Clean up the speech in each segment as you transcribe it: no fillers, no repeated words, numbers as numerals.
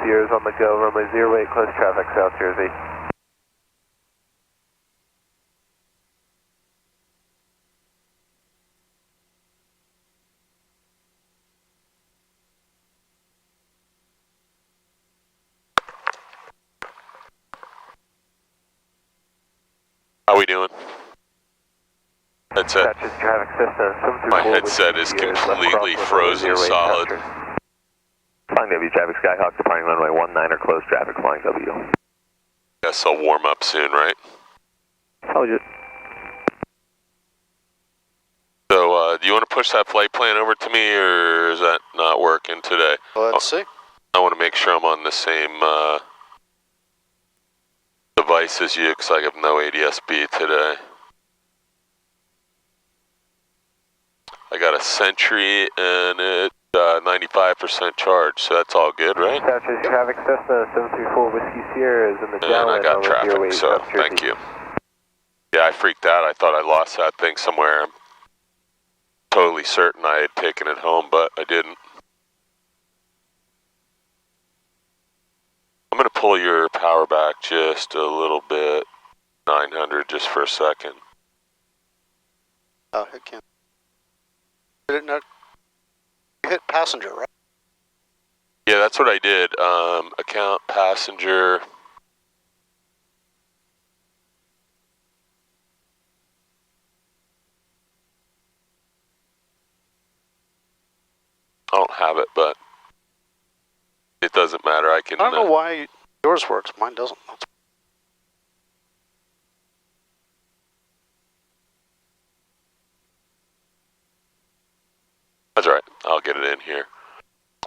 Sierra's on the go, runway 08, close traffic, South Jersey. How we doing? Headset. Traffic system. My headset is completely frozen solid. Flying W, traffic Skyhawk, departing runway 19 or close traffic, flying W. Guess I'll warm up soon, right? Told you. So, do you want to push that flight plan over to me, or is that not working today? Let's see. I want to make sure I'm on the same device as you, because I have no ADS-B today. I got a Sentry and it's 95% charge, so that's all good, right? Southwest traffic Cessna 734 Whiskey Sierra is in the And I got traffic, so thank you. Yeah, I freaked out. I thought I lost that thing somewhere. I'm totally certain I had taken it home, but I didn't. I'm going to pull your power back just a little bit, 900 just for a second. Oh, it can't. Did it not? You hit passenger, right? Yeah, that's what I did. Account passenger. I don't have it, but it doesn't matter. I can. I don't know why yours works. Mine doesn't. That's all right. I'll get it in here.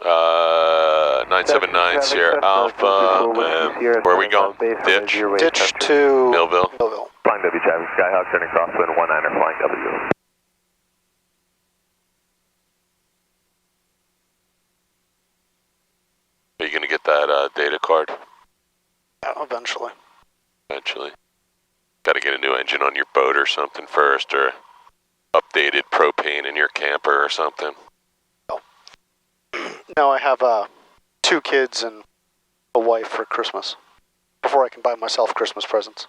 979 Sierra Alpha. Where are we going? Ditch? Ditch to Millville. Millville. Flying W traffic Skyhawk, turning crosswind 19 or flying W. Are you going to get that data card? Yeah, eventually. Eventually. Got to get a new engine on your boat or something first, or updated propane in your camper or something. No, I have 2 kids and a wife for Christmas. Before I can buy myself Christmas presents.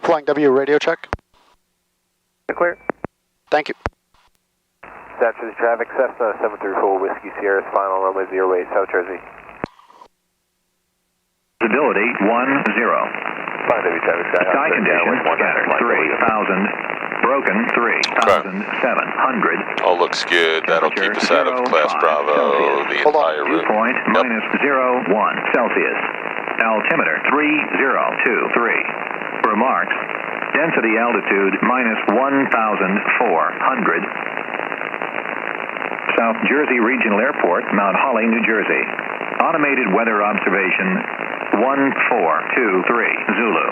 Flying W, radio check. Clear. Thank you. Southwest traffic Cessna 734 Whiskey Sierra's final runway 08, South Jersey. Visibility 10. Flying W traffic Skyhawk. Sky condition scattered 3,000. Broken 3,700. All looks good. That'll keep us out of Class Bravo the entire route. Dew point minus 01 Celsius. Altimeter 3023. Remarks. Density altitude minus 1,400. South Jersey Regional Airport, Mount Holly, New Jersey. Automated weather observation 1423 Zulu.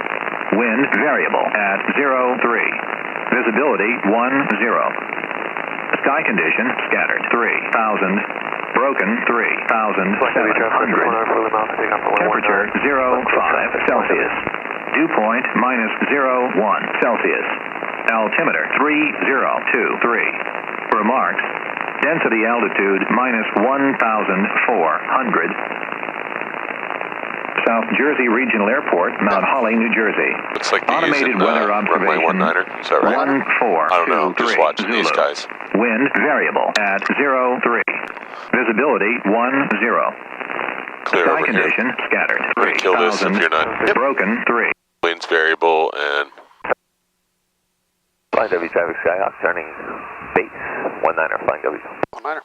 Wind variable at 03. Visibility 10. Sky condition scattered 3,000. Broken 3,700. Temperature 05 Celsius. Dew point minus 01 Celsius. Altimeter 3023. Remarks. Density altitude minus 1,400. South Jersey Regional Airport, Mount Holly, New Jersey. Looks like they're Automated using weather runway observation 19er. Is that right? 1423 I don't know. I'm just watching Zulu. these guys. Wind variable at 03. Visibility 10. Clear Sky over condition here. scattered I'm gonna kill this if 3,000. you're not. Broken 3. Wind's variable and. Flying W traffic Skyhawk, turning base 19 or flying W. 19er.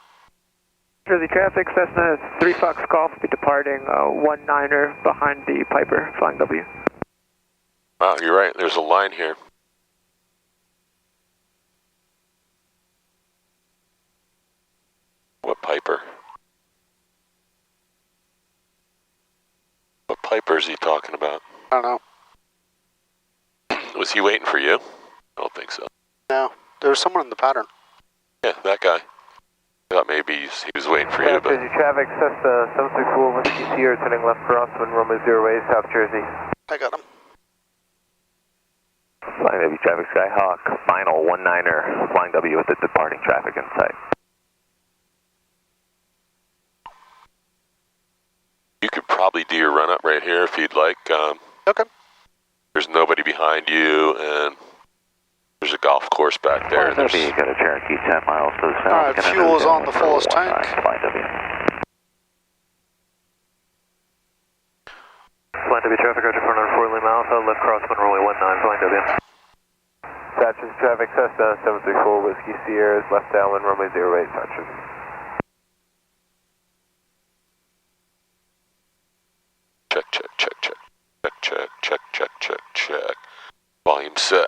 Jersey traffic, Cessna 3 Fox Golf, be departing 19er behind the Piper, flying W. Wow, you're right. There's a line here. What Piper? What Piper is he talking about? I don't know. Was he waiting for you? I don't think so. No, there was someone in the pattern. Yeah, that guy. I thought maybe he was waiting for you, but... Jersey traffic, Cessna 734 Whiskey Sierra, turning left crosswind, runway 08, South Jersey. I got him. Flying W traffic Skyhawk, final 19er, flying W with the departing traffic in sight. You could probably probably do your run up right here if you'd like. Okay. There's nobody behind you, and there's a golf course back there. There's you got a Cherokee 10 miles to the south. All right, fuel is on the fullest tank. Flying W. Flying W traffic, Roger 494 Lima Alpha, left crosswind runway 19, flying W. Satches traffic, Cessna 734 Whiskey Sierras, left downwind runway 08, Satches. Check, check, check, check, check, check, check, check, check, check. Volume set.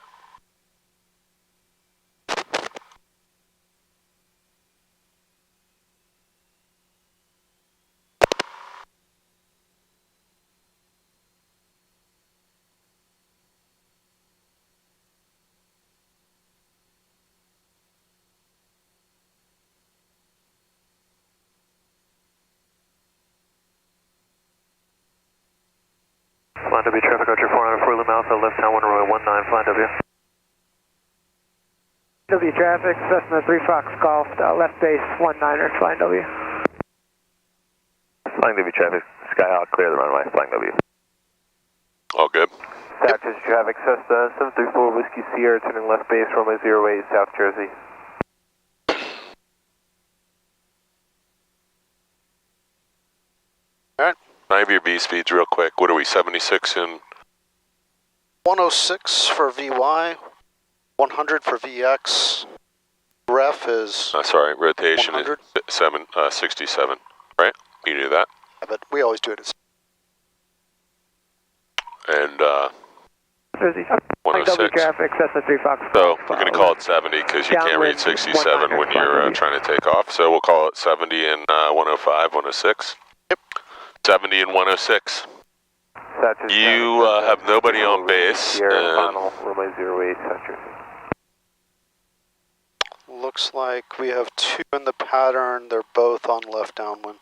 Flying W traffic, Roger 494 Lima Alpha, left downwind runway 19, flying W. W traffic, Cessna 3 Fox Golf, left base 19er, flying W. Flying W traffic, Skyhawk, clear the runway, flying W. All good. Satches traffic, Cessna 734 Whiskey Sierra, turning left base, runway 08, South Jersey. All right. Can I have your V speeds real quick? What are we, 76 and 106 for VY, 100 for VX. Ref is. sorry, rotation 100? is 67, right? You knew that. But we always do it as. And Jersey, flying W 106. traffic, Cessna 3 Fox So Golf. we're going to call it 70 because you can't read 67 when you're trying to take off. So we'll call it 70 and 105, 106. Yep. 70 and 106. Satches You have nobody on base. Sierra, And final, runway 08, South Jersey. Looks like we have 2 in the pattern. They're both on left downwind.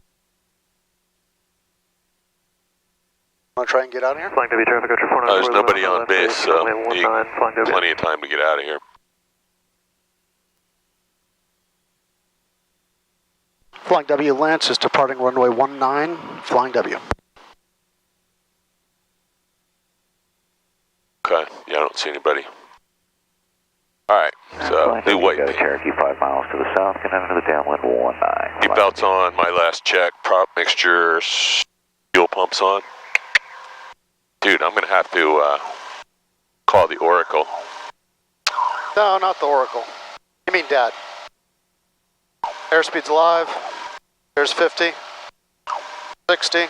Want to try and get out of here? Flying W traffic, Roger 494 there's nobody on base, so you flying W. plenty of time to get out of here. Flying W Lance is departing runway 19, flying W. Okay, yeah, I don't see anybody. Alright, so new white Got a paint. Cherokee 5 miles to the south, get into the downwind 19. Seat belts on, my last check, prop mixture, fuel pumps on. Dude, I'm going to have to call the Oracle. No, not the Oracle. You mean Dad. Airspeed's live. There's 50, 60,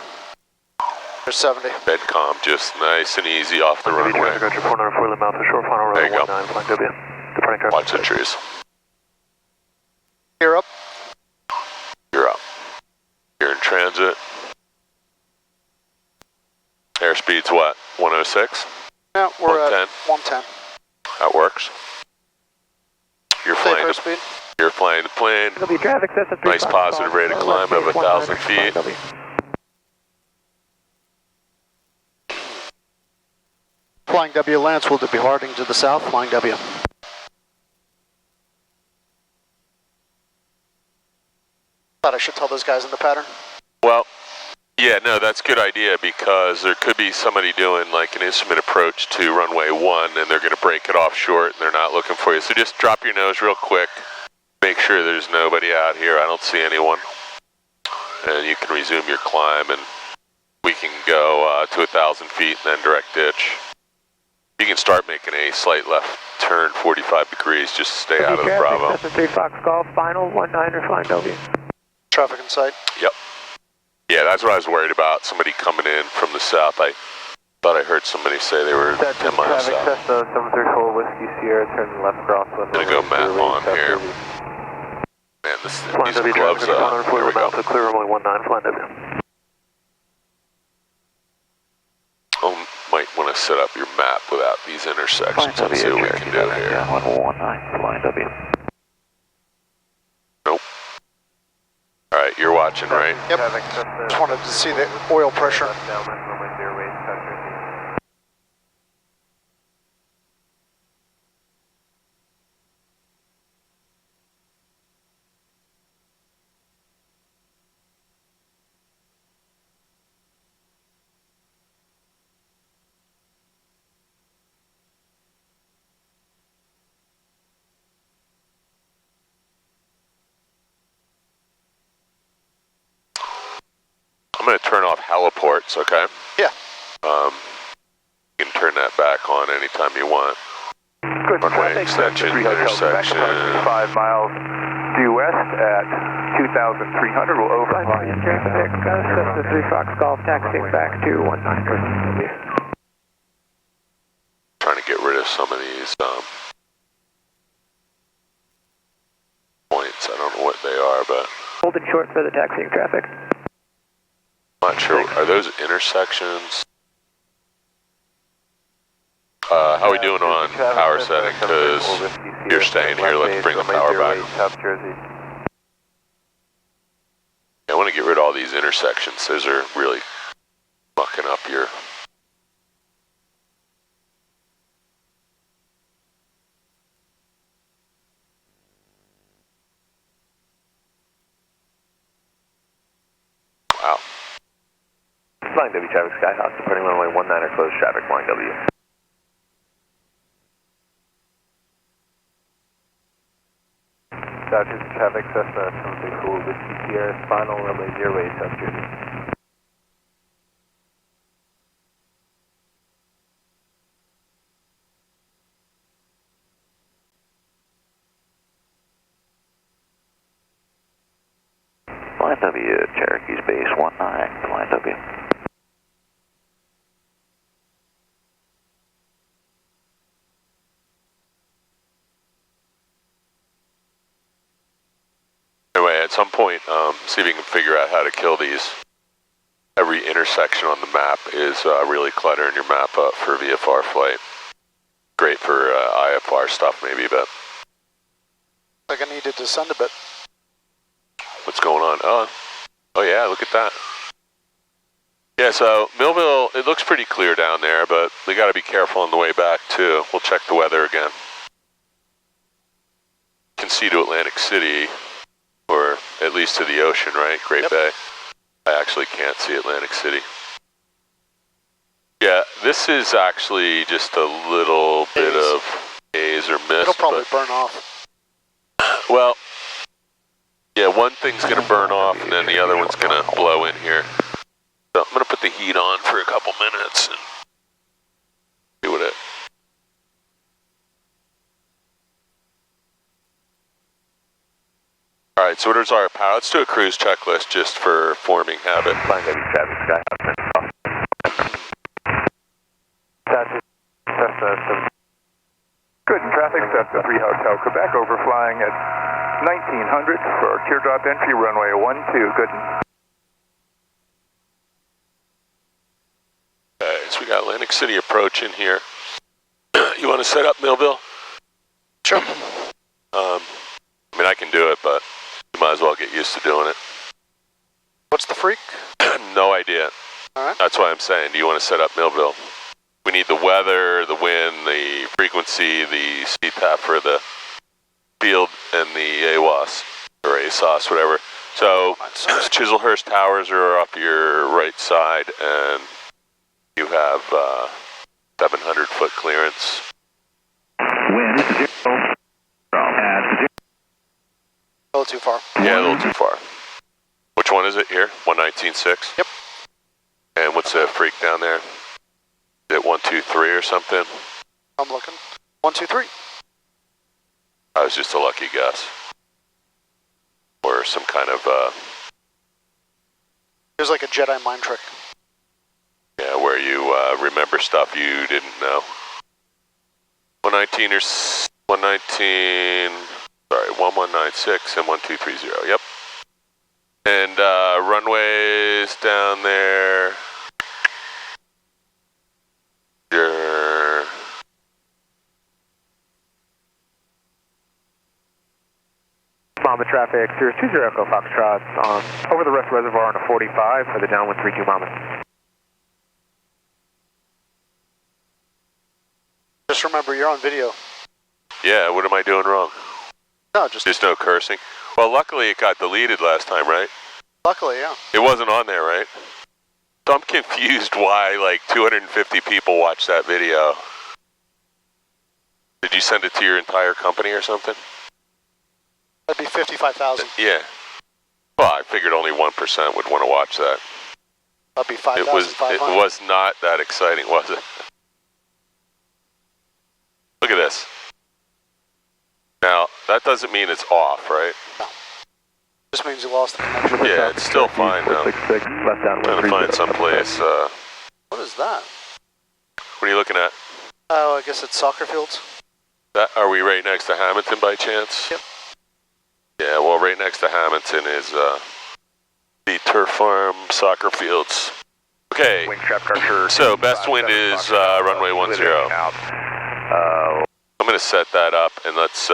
there's 70. Bedcom, just nice and easy off the runway. Roger 494 Lima Alpha, short final runway There you go. 19, flying W. Departing traffic. Watch the trees. Gear up. You're up. You're in transit. Airspeed's what? 106? Yeah, we're at 110. 110. That works. You're Safe flying. airspeed. You're flying the plane. W traffic, Cessna 3 Nice Fox positive Golf, rate of climb left of base 1,000 19er, flying feet. W. Flying W Lance will be departing to the south, flying W. Thought I should tell those guys in the pattern. Well, yeah, no, that's a good idea because there could be somebody doing like an instrument approach to runway 1 and they're going to break it off short and they're not looking for you. So just drop your nose real quick. Make sure there's nobody out here. I don't see anyone. And you can resume your climb and we can go to 1,000 feet and then direct ditch. You can start making a slight left turn 45 degrees just to stay out of the Bravo. Cessna 3 Fox Golf, final 19er, flying W. Traffic in sight. Yep. Yeah, that's what I was worried about. Somebody coming in from the south. I thought I heard somebody say they were 10 miles traffic, south. Cessna 734 Whiskey Sierra, turning left crosswind. Gonna go Matt on here. Man, these gloves up. Here we go. Clear runway 19, flying W. Might want to set up your map without these intersections and see what we can do here. Downwind 19, flying W. Nope. Alright, you're watching, right? Yep. Just wanted to see the oil pressure. heliports, okay? Yeah. You can turn that back on anytime you want. Good. Runway Traffic, extension, Delta 3 Hotel Quebec, intersection. approximately 5 miles due west at 2,300. We'll overfly. Traffic, Cessna 3 Fox Golf, taxiing back to 19. Trying to get rid of some of these points. I don't know what they are, but Holding short for the taxiing traffic. I'm not sure. Are those intersections? How are we doing on power setting? Because you're staying here. Let's bring the power back. South Jersey. I want to get rid of all these intersections. Those are really mucking up your... Wow. Flying W traffic, Skyhawk, departing runway 19er, closed traffic, flying W. South Jersey traffic, Cessna 734 Whiskey Sierra, final runway 08, South Jersey. Flying W, Cherokee's base 19, Flying W. Anyway, at some point, see if you can figure out how to kill these. Every intersection on the map is really cluttering your map up for VFR flight. Great for IFR stuff maybe, but... Like I need to descend a bit. What's going on? Oh yeah, look at that. Yeah, so Millville, it looks pretty clear down there, but we got to be careful on the way back too. We'll check the weather again. You can see to Atlantic City, or at least to the ocean, right? Great Yep. Bay. I actually can't see Atlantic City. Yeah, this is actually just a little bit of haze or mist. It'll probably burn off. Well, yeah, one thing's going to burn off and then the other one's going to blow in here. So I'm going to put the heat on for a couple minutes and see what it... Alright, so what is our power? Let's do a cruise checklist just for forming habit. Flying W traffic, Skyhawk, South Jersey, Cessna 7. Good, traffic, Cessna 3 Hotel Quebec, overflying at 1900 for teardrop entry, runway 12, good. Okay, so we got Atlantic City approaching here. You want to set up Millville? Sure. I mean, I can do it, but you might as well get used to doing it. What's the freak? No idea. Alright. That's why I'm saying, do you want to set up Millville? We need the weather, the wind, the frequency, the CTAP for the field, and the AWAS, or ASOS, whatever. So, Chiselhurst Towers are off your right side, and you have 700-foot clearance. Wind 0. At 0. A little too far. Yeah, a little too far. Which one is it here? 119.6? Yep. And what's the freak down there? Is it 123 or something? I'm looking. 1, 2, 3. I was just a lucky guess. Or some kind of, There's like a Jedi mind trick. yeah, where you remember stuff you didn't know. 119 or 119, sorry, 1196 and 1230, yep. And runways down there. Your Mama traffic, Sirius 20 Echo Foxtrot, over the Rest Reservoir on a 45 for the downwind 32 Mama. Just remember, you're on video. yeah, what am I doing wrong? No, just There's no cursing. Well, luckily it got deleted last time, right? luckily, yeah. It wasn't on there, right? So I'm confused why like 250 people watched that video. Did you send it to your entire company or something? That'd be 55,000. Yeah. Well, I figured only 1% would want to watch that. That'd be It 5,500. was not that exciting, was it? Look at this. Now, that doesn't mean it's off, right? No. Just means you lost the connection. Yeah, it's still fine though. 466, left down, I'm trying to find someplace. What is that? What are you looking at? Oh, I guess it's soccer fields. Are we right next to Hammonton by chance? Yep. Yeah, well, right next to Hammonton is the turf farm soccer fields. Okay, Wing trap structure. so best wind is runway 10. I'm going to set that up and let's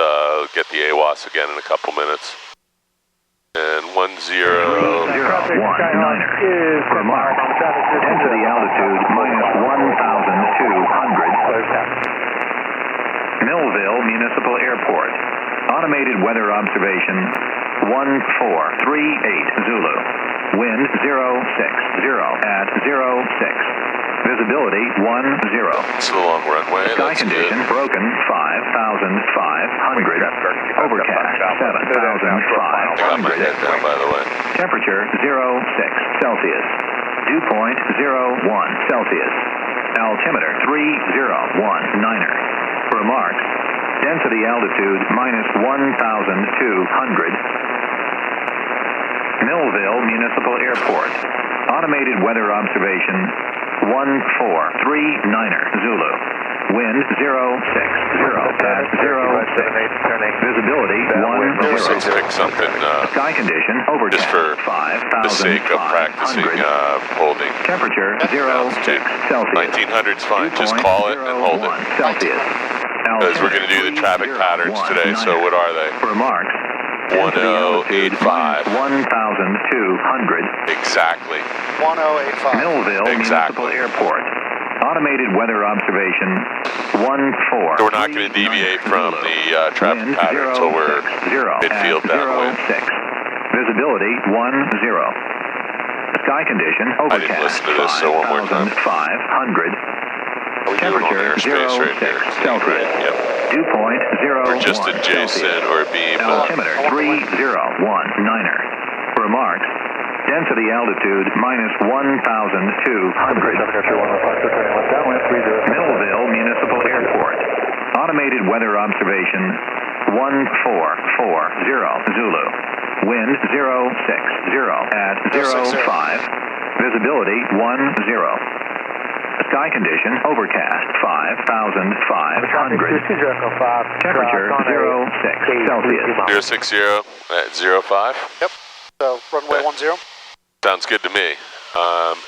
get the AWAS again in a couple minutes. And 10. 019er. Remark. Density altitude minus 1,200. Millville Municipal Airport. Automated weather observation 1438 Zulu. Wind 060 at 06. Visibility 10. It's a long runway. Sky That's condition good. broken 5,500. Overcast 7,500. I got my head down, by the way. Temperature 06 Celsius. Dew point 01 Celsius. Altimeter 3019er. Remarks. Density altitude minus 1,200. Millville Municipal Airport. Automated weather observation 1439er Zulu. Wind 060 at 06. Visibility 10. Let's pick something Sky condition overcast just for 5,500. the sake of practicing holding. Temperature 06 Celsius. 1900's fine. Just call it and hold it. Celsius. Because we're going to do the traffic patterns today, so what are they? Remarks. 1085. 1,200. Exactly. 1085. Millville Exactly. Municipal Airport. Automated weather observation 14. So we're not going to deviate from the traffic pattern until we're midfield downwind. Visibility 10. Sky condition I overcast. didn't listen to this, so one more time. 5,500. Are we doing on Temperature airspace right here? 06 Celsius. Right, yep. Dew point 01 We're just adjacent Celsius. or beam. Altimeter 3019er. Remarks. Density altitude minus 1,200. Millville Municipal Airport. Automated weather observation 1440 Zulu. Wind 060 at 05. Visibility 10. Sky condition overcast 5,500. Temperature 06 Celsius. 060 at 05. Yep. So runway 10. Sounds good to me.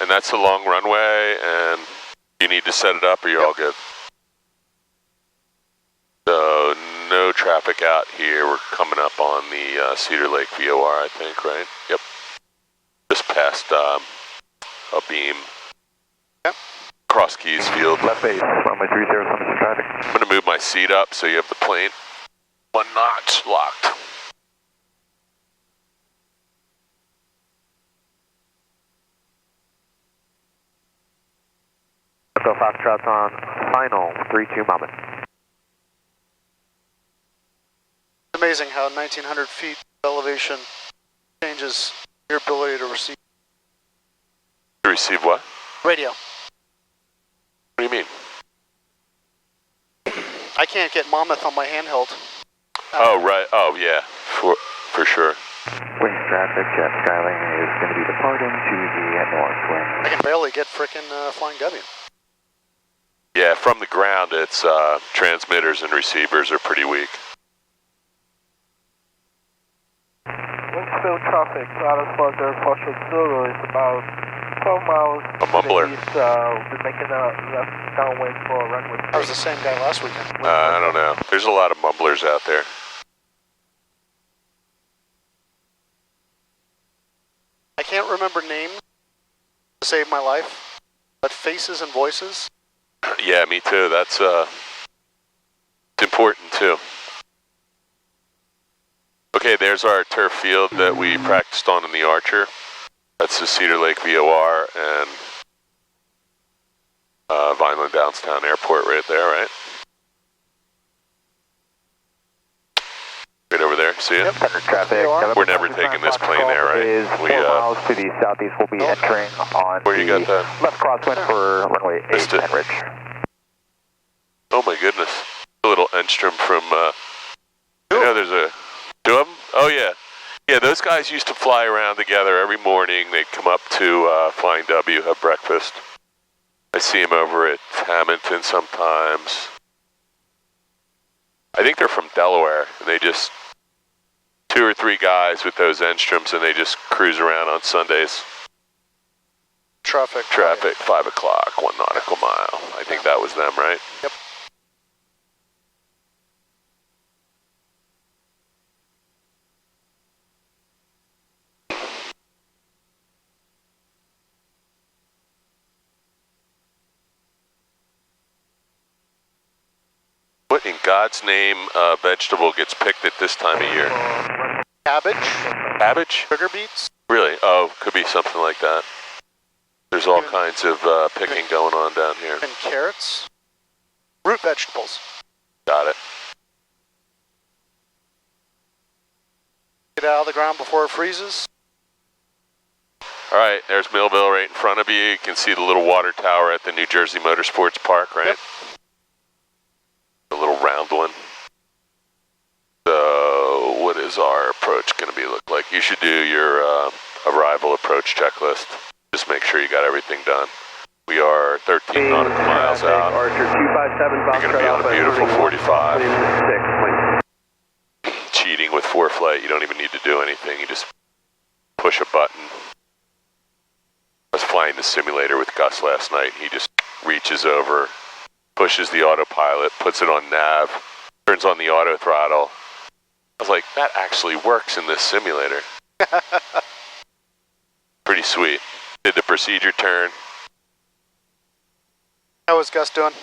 And that's a long runway, and you need to set it up or you're all good. So no traffic out here. We're coming up on the Cedar Lake VOR, I think, right? Yep. Just past a beam. Yep. Cross Keys Field. Left base, runway 30, comes to traffic. I'm going to move my seat up so you have the plane 1 notch locked. Echo Foxtrot's on final 3-2 moment. It's amazing how 1,900 feet elevation changes your ability to receive To receive what? radio. What do you mean? I can't get Monmouth on my handheld. Oh, right. Oh, yeah. For sure. Wing traffic, Jet Skylane is going to be departing to the north wing. I can barely get frickin' Flying W. Yeah, from the ground, it's transmitters and receivers are pretty weak. Winsfield traffic, Dallas Fort Airport Zulu is about 12 miles A mumbler. to the east. We'll be making a left downwind for runway 3. I was the same guy last weekend. I don't know. There's a lot of mumblers out there. I can't remember names to save my life, but faces and voices. Yeah, me too. That's it's important too. Okay, there's our turf field that we practiced on in the Archer. That's the Cedar Lake VOR and Vineland Downstown Airport right there, right? Right over there. See you. Yep. Traffic. We're never taking this plane there, right? Is 4 miles to the southeast. We'll be entering on Where you got that? left crosswind for runway 8, Missed it. Henrich. Oh my goodness. A little Enstrom from, you know, there's a, 2 of them? Oh yeah. Yeah, those guys used to fly around together every morning. They'd come up to Flying W, have breakfast. I see them over at Hammonton sometimes. I think they're from Delaware. And they just, 2 or 3 guys with those Enstroms, and they just cruise around on Sundays. Traffic. 5 o'clock, 1 nautical mile. I think that was them, right? Yep. What in God's name vegetable gets picked at this time of year? Cabbage. Cabbage? Sugar beets. Really? Oh, could be something like that. There's all kinds of picking going on down here. And carrots. Root vegetables. Got it. Get out of the ground before it freezes. All right, there's Millville right in front of you. You can see the little water tower at the New Jersey Motorsports Park, right? Yep. The little round one. So, what is our approach going to be look like? You should do your arrival approach checklist. Just make sure you got everything done. We are 13 nautical miles out. Archer 257, You're going to be on a beautiful 45. Cheating with ForeFlight, you don't even need to do anything. You just push a button. I was flying the simulator with Gus last night. He just reaches over, pushes the autopilot, puts it on nav, turns on the auto throttle. I was like, that actually works in this simulator. Pretty sweet. Did the procedure turn. How is Gus doing?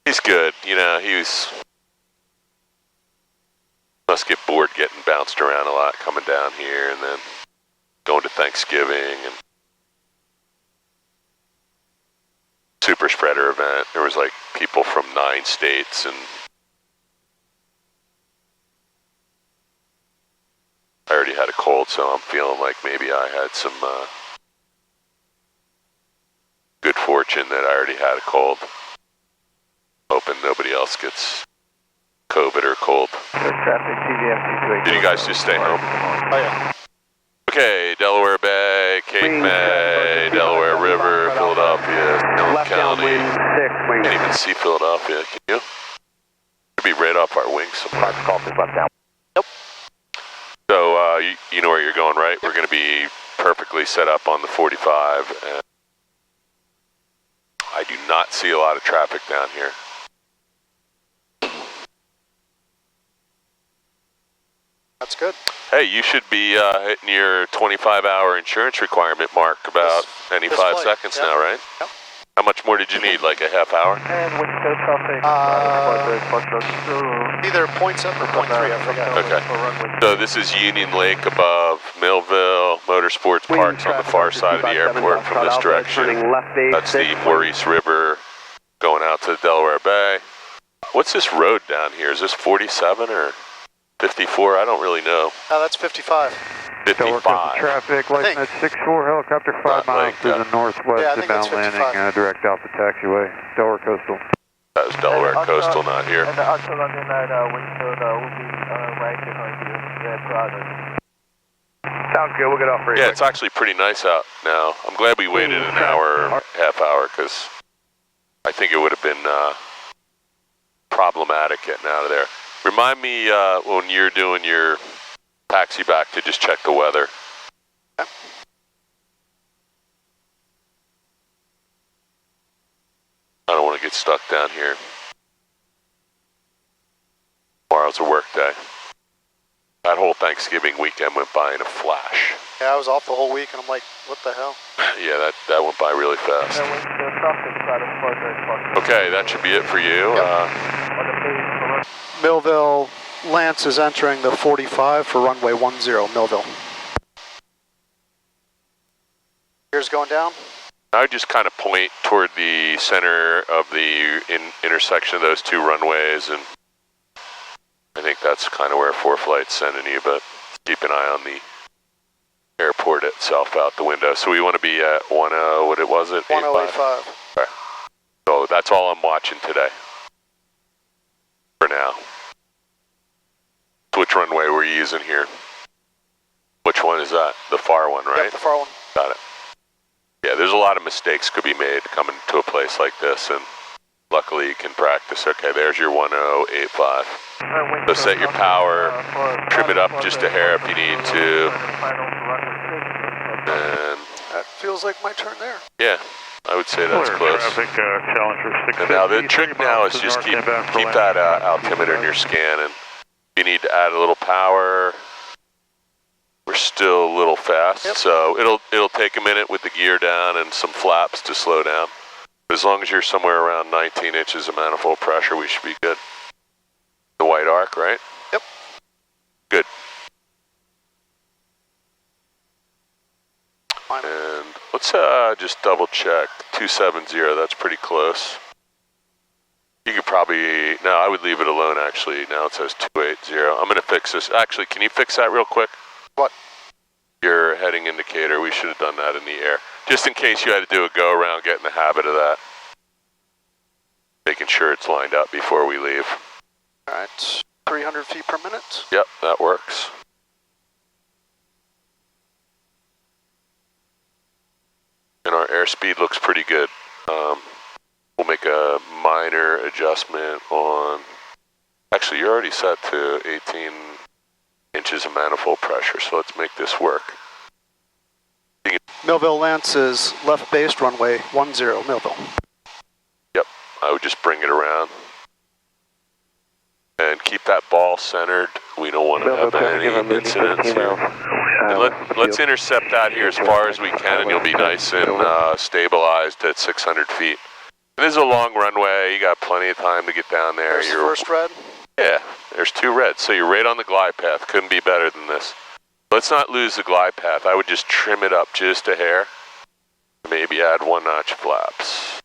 He's good. You know, must get bored getting bounced around a lot coming down here and then going to Thanksgiving and super spreader event. There was like people from 9 states, and I already had a cold, so I'm feeling like maybe I had some good fortune that I already had a cold. Hoping nobody else gets COVID or cold. Did you guys just stay home? Oh yeah. Okay, Delaware Bay, Cape May, Delaware River, Philadelphia, Lake County. Can't even see Philadelphia, can you? Should be right off our wings somewhere. Nope. So, you know where you're going, right? We're going to be perfectly set up on the 45, and I do not see a lot of traffic down here. That's good. Hey, you should be hitting your 25-hour insurance requirement mark about any 5 seconds now, right? Yep. How much more did you need, like a half hour? And wind chill traffic. Either 0.7 or 0.3, I forgot. Okay. So this is Union Lake above Millville. Motorsports Park's on the far side of the airport from this direction. That's the Maurice River going out to Delaware Bay. What's this road down here? Is this 47 or 54? I don't really know. Oh, that's 55. 55. Traffic, light net 64, helicopter 5 miles to the northwest, Yeah, I think that's inbound 55. landing, direct Alpha taxiway, Delaware Coastal. That was Delaware Coastal, not here. And the actual London line wind chill will be right behind you. Sounds good, we'll get off Yeah, it's actually pretty nice out now. I'm glad we waited an hour, half hour, because I think it would have been problematic getting out of there. Remind me when you're doing your taxi back to just check the weather. Okay. I don't want to get stuck down here. Tomorrow's a work day. That whole Thanksgiving weekend went by in a flash. Yeah, I was off the whole week, and I'm like, what the hell? Yeah, that went by really fast. Okay, that should be it for you. Millville, Lance is entering the 45 for runway 10, Millville. Here's going down. I would just kind of point toward the center of the intersection of those 2 runways, and I think that's kind of where ForeFlight's sending you, but keep an eye on the airport itself out the window. So we want to be at 10, what it was it? 1085. Okay. So that's all I'm watching today. For now. Which runway we're using here? Which one is that? The far one, right? Yep, the far one. Got it. Yeah, there's a lot of mistakes could be made coming to a place like this, and luckily you can practice. Okay, there's your 1085. So set your power, trim it up just a hair if you need to. And that feels like my turn there. Yeah, I would say that's close. Traffic, Challenger 650, and now the trick now is just keep that altimeter in your scan, and if you need to add a little power, we're still a little fast, so it'll take a minute with the gear down and some flaps to slow down. But as long as you're somewhere around 19 inches of manifold pressure, we should be good. The white arc, right? Yep. Good. Fine. And let's just double check. 270, that's pretty close. You could probably, no, I would leave it alone actually. Now it says 280. I'm going to fix this. Actually, can you fix that real quick? What? Your heading indicator, we should have done that in the air. Just in case you had to do a go around, get in the habit of that. Making sure it's lined up before we leave. Alright, 300 feet per minute. Yep, that works. And our airspeed looks pretty good. We'll make a minor adjustment on, actually you're already set to 18 inches of manifold pressure, so let's make this work. Millville Lance is left base, runway 10, Millville. Yep, I would just bring it around. And keep that ball centered. We don't want to have any incidents here. And let's intercept that here as far as we can, and you'll be nice and stabilized at 600 feet. And this is a long runway. You got plenty of time to get down there. There's the first red? Yeah, there's 2 reds. So you're right on the glide path. Couldn't be better than this. Let's not lose the glide path. I would just trim it up just a hair. Maybe add 1 notch flaps.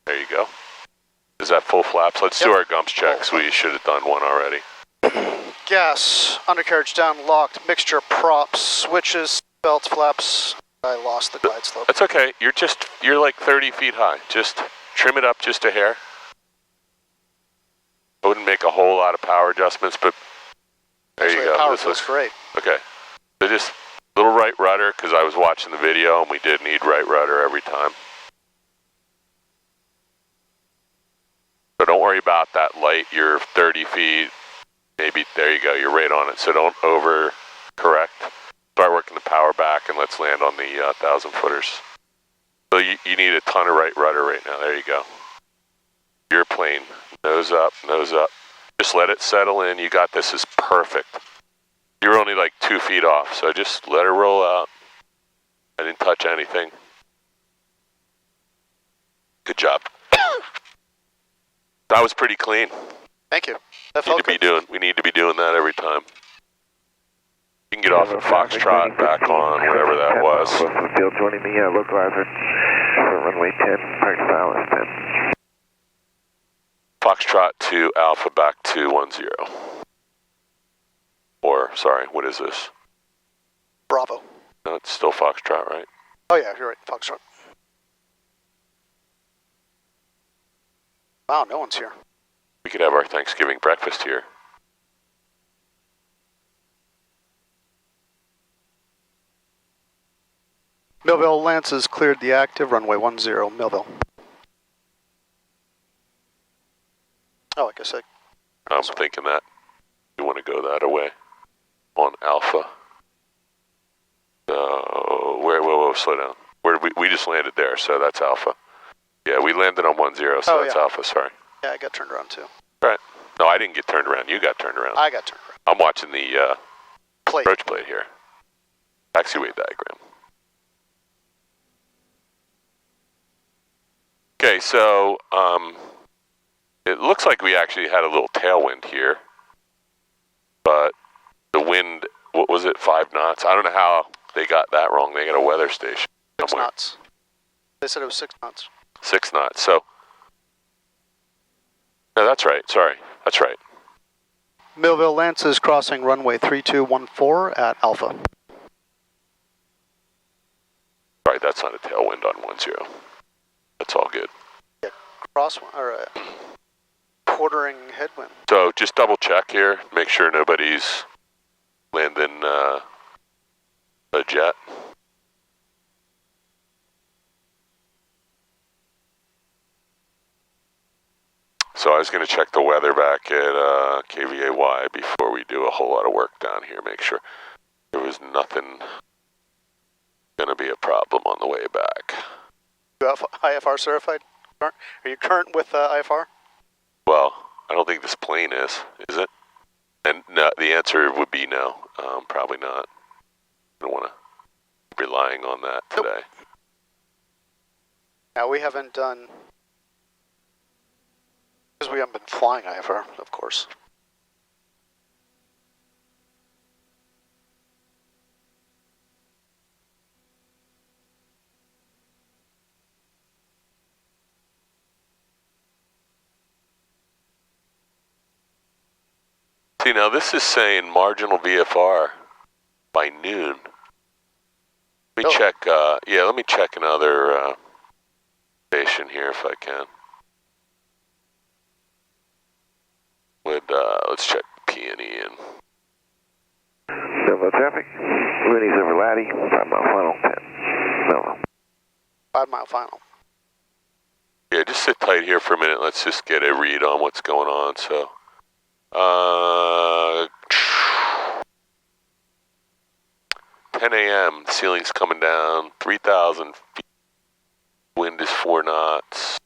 There you go. Is that full flaps? Let's do our gumps checks. We should have done one already. Gas, undercarriage down, locked, mixture, props, switches, belts, flaps. I lost the glide slope. That's okay. You're like 30 feet high. Just trim it up just a hair. I wouldn't make a whole lot of power adjustments, but there you go. Power feels great. Okay. So just a little right rudder, because I was watching the video and we did need right rudder every time. So don't worry about that light. You're 30 feet. Maybe, there you go. You're right on it. So don't over correct. Start working the power back and let's land on the 1,000 footers. So you need a ton of right rudder right now. There you go. Your plane, nose up, nose up. Just let it settle in. You got this. Is perfect. You're only like 2 feet off, so just let her roll out. I didn't touch anything. Good job. That was pretty clean. Thank you. That felt good. We need to be doing that every time. You can get off at Foxtrot, back on, whatever that was. Field joining me, localizer for runway 10, practice ILS 10. Foxtrot to Alpha, back to 10. Or, sorry, what is this? Bravo. No, it's still Foxtrot, right? Oh yeah, you're right, Foxtrot. Wow, no one's here. We could have our Thanksgiving breakfast here. Millville Lance has cleared the active, runway 10, Millville. Oh, I guess I'm thinking that. You want to go that away on Alpha. So, whoa, slow down. We just landed there, so that's Alpha. Yeah, we landed on 10, so that's Alpha, sorry. Yeah, I got turned around too. Right. No, I didn't get turned around. You got turned around. I got turned around. I'm watching the plate. approach plate here. Taxiway diagram. Okay, so it looks like we actually had a little tailwind here, but the wind, what was it, 5 knots? I don't know how they got that wrong. They got a weather station 6 somewhere. knots. They said it was 6 knots. 6 knots, so. No, that's right, sorry, that's right. Millville Lance is crossing runway 3214 at Alpha. Right, that's not a tailwind on 10. That's all good. Yeah, cross or quartering headwind. So just double check here, make sure nobody's landing a jet. So I was going to check the weather back at KWWD before we do a whole lot of work down here, make sure there was nothing going to be a problem on the way back. You have IFR certified? Are you current with IFR? Well, I don't think this plane is it? And no, the answer would be no, probably not. I don't want to be relying on that today. Nope. Now we haven't done, because we haven't been flying IFR, of course. See, now this is saying marginal VFR by noon. Let me check, yeah, let me check another station here if I can. Let's check P&E and... Nova traffic, Looney's over Laddie, 5 mile final, 10, Nova. 5 mile final. Yeah, just sit tight here for a minute. Let's just get a read on what's going on, so... 10 a.m., the ceiling's coming down, 3,000 feet, wind is 4 knots.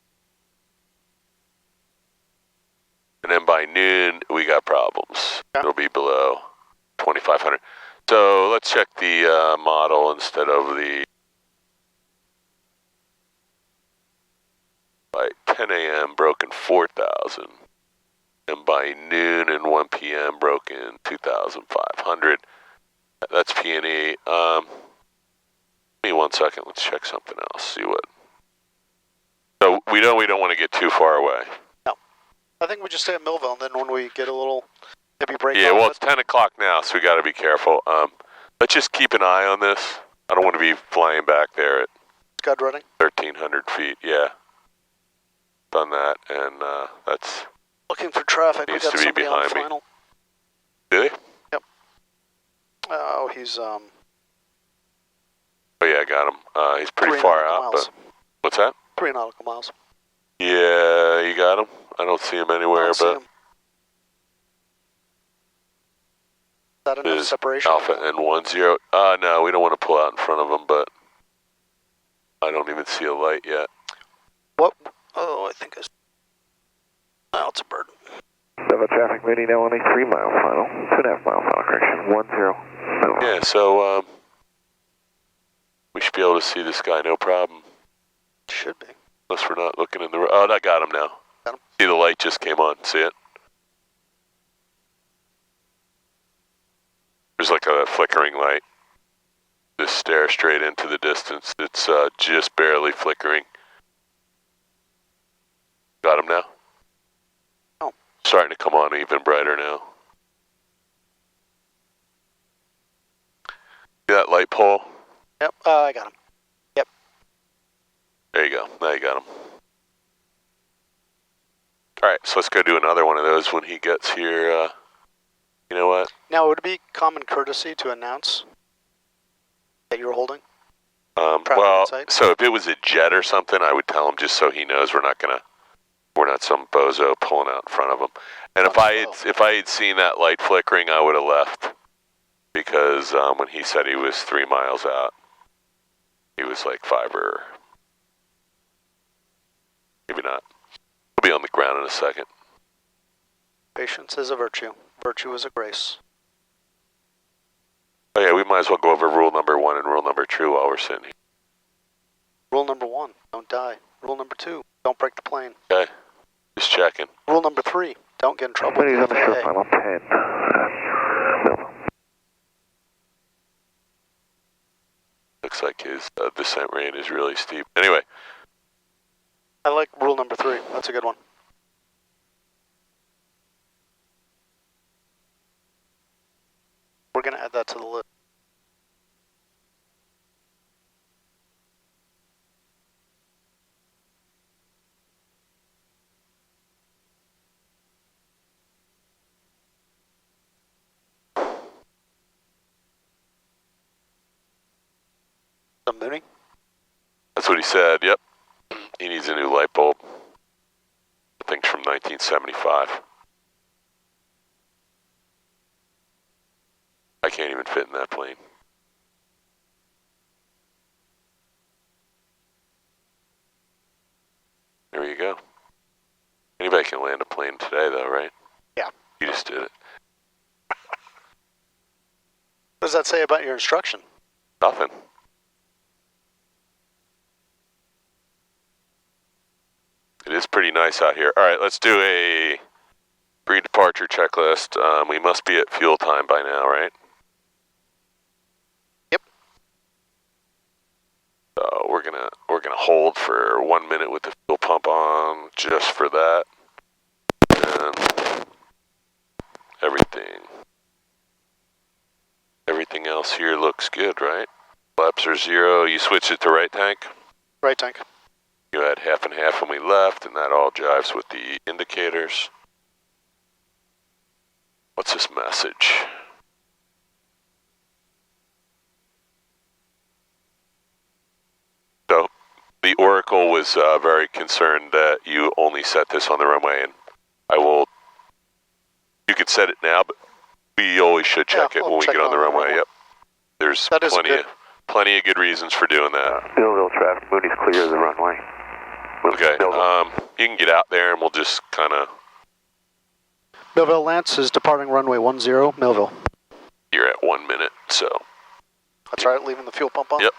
And then by noon, we got problems. Yeah. It'll be below 2,500. So let's check the model instead of the... By 10 a.m., broken 4,000. And by noon and 1 p.m. broken 2,500. That's P&E. Give me 1 second. Let's check something else. See what. So we don't want to get too far away. No, I think we just stay at Millville, and then when we get a little maybe break. Yeah, well, it's 10 o'clock now, so we got to be careful. Let's just keep an eye on this. I don't want to be flying back there at Scud running 1,300 feet. Yeah, done that, and that's. Looking for traffic. Needs we got to be somebody behind on me. final. Really? Yep. Oh, he's Oh yeah, I got him. He's pretty 3 far nautical out, miles. but what's that? 3 nautical miles. Yeah, you got him. I don't see him anywhere, Don't see but him. Is that enough is separation? Alpha N10. No, we don't want to pull out in front of him, but I don't even see a light yet. What? Oh, I think it's. Oh, it's a bird. Nova traffic, Mooney now only 3 mile final, 2.5 mile final correction, 10, Nova. Yeah, so we should be able to see this guy, no problem. Should be. Unless we're not looking in the... Oh, I got him now. Got him. See, the light just came on. See it? There's like a flickering light. Just stare straight into the distance. It's just barely flickering. Got him now? Oh. Starting to come on even brighter now. See that light pole? Yep, I got him. Yep. There you go. Now you got him. Alright, so let's go do another one of those when he gets here. You know what? Now, would it be common courtesy to announce that you're holding? Well, so if it was a jet or something, I would tell him just so he knows we're not some bozo pulling out in front of him. And if I had seen that light flickering, I would have left. Because when he said he was 3 miles out, he was like 5 or maybe not. He'll be on the ground in a second. Patience is a virtue. Virtue is a grace. Oh yeah, we might as well go over rule number 1 and rule number 2 while we're sitting here. Rule number 1, don't die. Rule number 2, don't break the plane. Okay, just checking. Rule number 3, don't get in trouble. Mooney's on with the the short FAA. final, 10, Nova. Looks like his descent rate is really steep. Anyway. I like rule number 3, that's a good one. We're going to add that to the list. Mooney? That's what he said, yep. He needs a new light bulb. I think from 1975. I can't even fit in that plane. There you go. Anybody can land a plane today though, right? Yeah. You just did it. What does that say about your instruction? Nothing. It is pretty nice out here. All right, let's do a pre-departure checklist. We must be at fuel time by now, right? Yep. So we're gonna hold for 1 minute with the fuel pump on, just for that. And everything else here looks good, right? Flaps are 0. You switched it to right tank? Right tank. You had half and half when we left, and that all jives with the indicators. What's this message? So, the Oracle was very concerned that you only set this on the runway, and you could set it now, but we always should check it when we get on the runway. Yep. There's plenty of good reasons for doing that. Millville traffic, Mooney's clear of the runway. Okay, you can get out there and we'll just kind of... Millville Lance is departing runway 10, Millville. You're at 1 minute, so... That's right, leaving the fuel pump on? Yep.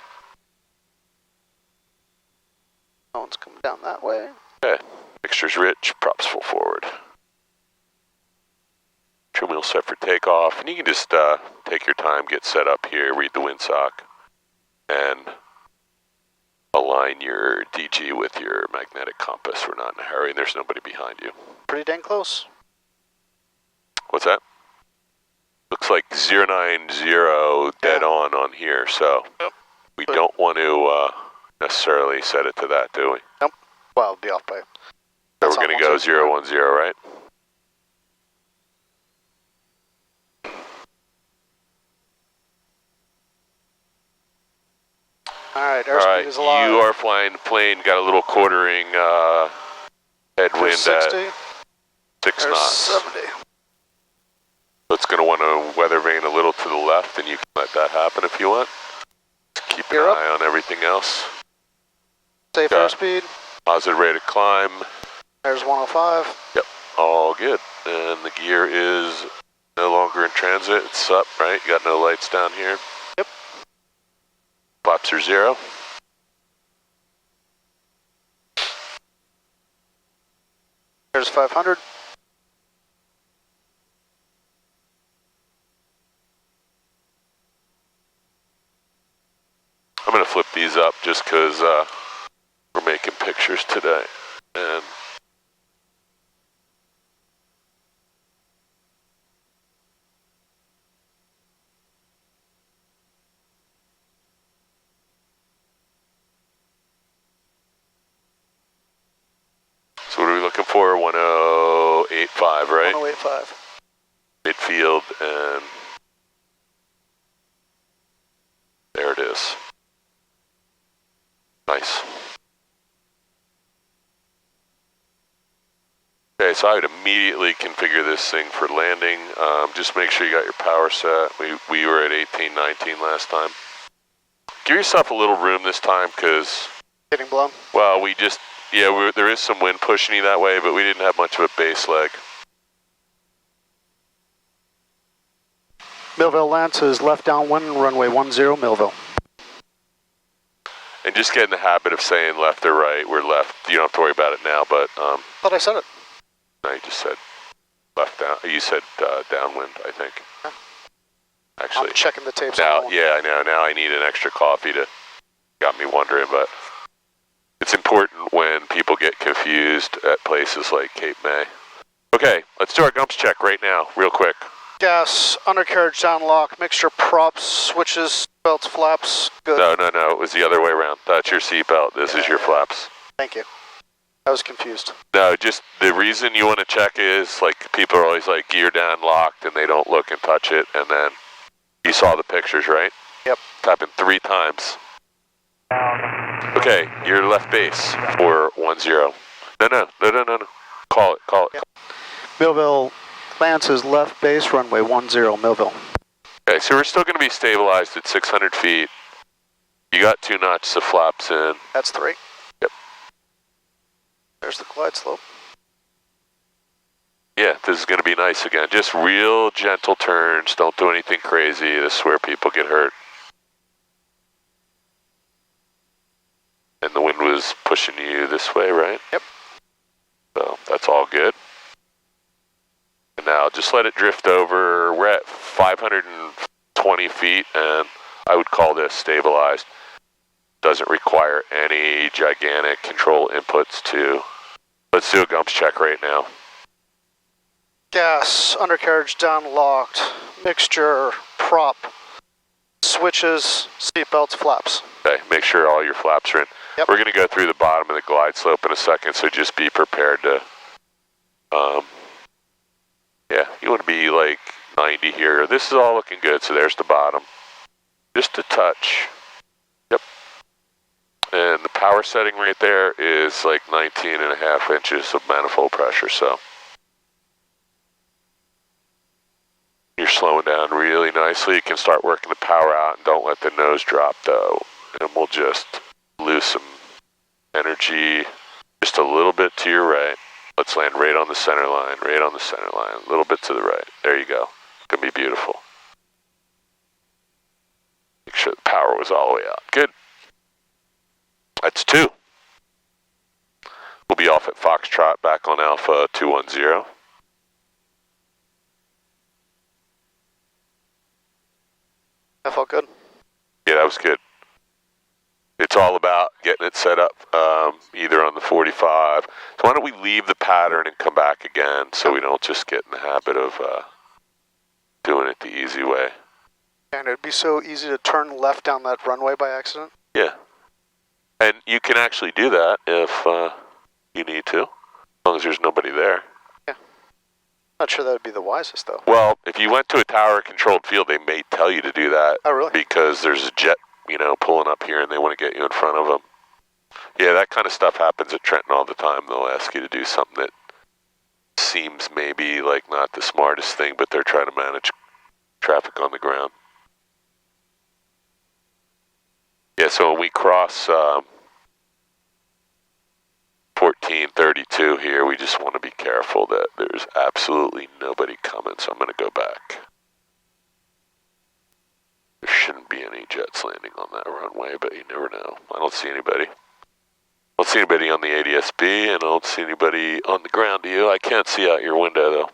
No one's coming down that way. Okay, mixture's rich, props full forward. Trim wheel set for takeoff, and you can just take your time, get set up here, read the windsock, and align your DG with your magnetic compass. We're not in a hurry, and there's nobody behind you. Pretty dang close. What's that? Looks like 090 dead on here, so we don't want to necessarily set it to that, do we? Nope. Well, it'll be off by... So we're going to go 010, right? Alright, airspeed is alive. You are flying the plane, got a little quartering headwind 60. at 6 knots. 70. So it's going to want to weather vane a little to the left, and you can let that happen if you want. Keep an eye on everything else. Safe airspeed. Positive rate of climb. There's 105. Yep, all good. And the gear is no longer in transit. It's up, right? You got no lights down here. Yep. Flaps are 0. There's 500. I'm going to flip these up just because we're making pictures today. And so what are we looking for? 1085, right? 1085. Midfield, and there it is. Nice. Okay, so I would immediately configure this thing for landing. Just make sure you got your power set. We were at 18, 19 last time. Give yourself a little room this time, because... Getting blown? Well, there is some wind pushing you that way, but we didn't have much of a base leg. Millville Lance is left downwind, runway 10, Millville. And just get in the habit of saying left or right. We're left. You don't have to worry about it now, but... Thought I said it. No, you just said left down. You said downwind, I think. Yeah. Actually, I'm checking the tapes. Now, yeah, I know. Now I need an extra coffee to... Got me wondering, but... It's important when people get confused at places like Cape May. Okay, let's do our gumps check right now, real quick. Gas, undercarriage down lock, mixture props, switches, belts, flaps, good. No, it was the other way around. That's your seatbelt, this is your flaps. Thank you. I was confused. No, just the reason you want to check is, like, people are always like gear down locked and they don't look and touch it, and then you saw the pictures, right? Yep. It's happened 3 times. Okay, your left base for 10. No. Call it. Yep. Millville, Lance's left base, runway 10, Millville. Okay, so we're still going to be stabilized at 600 feet. You got 2 notches of flaps in. That's 3. Yep. There's the glide slope. Yeah, this is going to be nice again. Just real gentle turns. Don't do anything crazy. This is where people get hurt. And the wind was pushing you this way, right? Yep. So that's all good. And now just let it drift over. We're at 520 feet, and I would call this stabilized. Doesn't require any gigantic control inputs to. Let's do a gumps check right now. Gas, undercarriage down locked, mixture, prop, switches, seatbelts, flaps. Okay, make sure all your flaps are in. Yep. We're going to go through the bottom of the glide slope in a second, so just be prepared to, yeah, you want to be like 90 here. This is all looking good, so there's the bottom. Just a touch. Yep. And the power setting right there is like 19.5 inches of manifold pressure, so. You're slowing down really nicely. You can start working the power out, and don't let the nose drop though. And we'll just lose some energy just a little bit to your right. Let's land right on the center line, a little bit to the right. There you go. It's going to be beautiful. Make sure the power was all the way out. Good. That's 2. We'll be off at Foxtrot back on Alpha 210. That felt good. Yeah, that was good. It's all about getting it set up either on the 45. So why don't we leave the pattern and come back again so we don't just get in the habit of doing it the easy way. And it'd be so easy to turn left down that runway by accident. Yeah. And you can actually do that if you need to, as long as there's nobody there. Yeah. Not sure that would be the wisest, though. Well, if you went to a tower-controlled field, they may tell you to do that. Oh, really? Because there's a jet, pulling up here and they want to get you in front of them. Yeah, that kind of stuff happens at Trenton all the time. They'll ask you to do something that seems maybe like not the smartest thing, but they're trying to manage traffic on the ground. Yeah, so when we cross 1432 here, we just want to be careful that there's absolutely nobody coming, so I'm going to go back. There shouldn't be any jets landing on that runway, but you never know. I don't see anybody. I don't see anybody on the ADS-B, and I don't see anybody on the ground to you. I can't see out your window,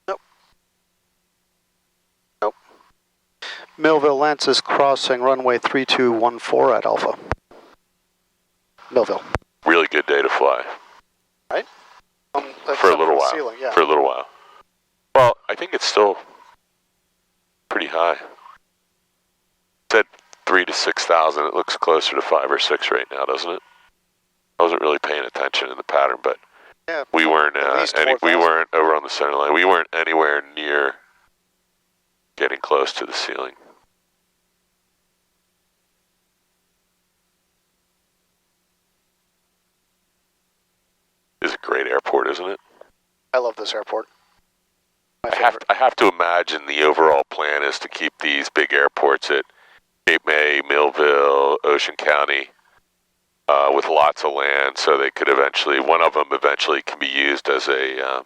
though. Nope. Millville Lance's crossing runway 3214 at Alpha. Millville. Really good day to fly. Right? For a little while. Ceiling, yeah. For a little while. Well, I think it's still pretty high. It said 3,000 to 6,000. It looks closer to 5 or 6 right now, doesn't it? I wasn't really paying attention in the pattern, but yeah, we weren't we weren't over on the center line. We weren't anywhere near getting close to the ceiling. It's a great airport, isn't it? I love this airport. I have to imagine the overall plan is to keep these big airports at Cape May, Millville, Ocean County, with lots of land, so they could eventually, one of them eventually can be used as a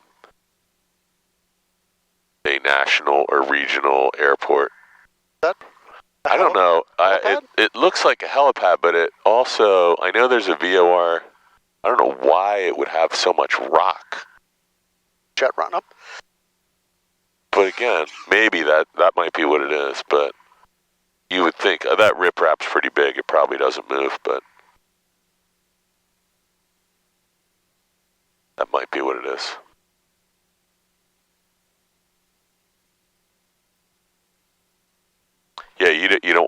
national or regional airport. I don't know. It looks like a helipad, but it also, I know there's a VOR. I don't know why it would have so much rock. Jet run up. But again, maybe that might be what it is, but you would think that riprap's pretty big. It probably doesn't move, but that might be what it is.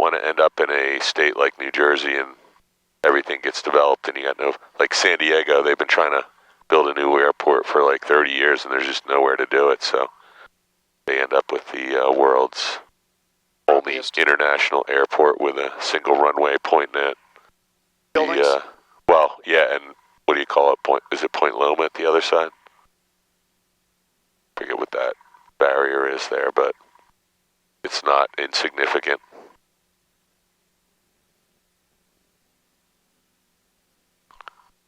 want to end up in a state like New Jersey and everything gets developed and you got no, like San Diego, they've been trying to build a new airport for like 30 years and there's just nowhere to do it, so they end up with the world's only international airport with a single runway pointing at buildings. Well, yeah, and what do you call it? Is it Point Loma at the other side? Forget what that barrier is there, but it's not insignificant.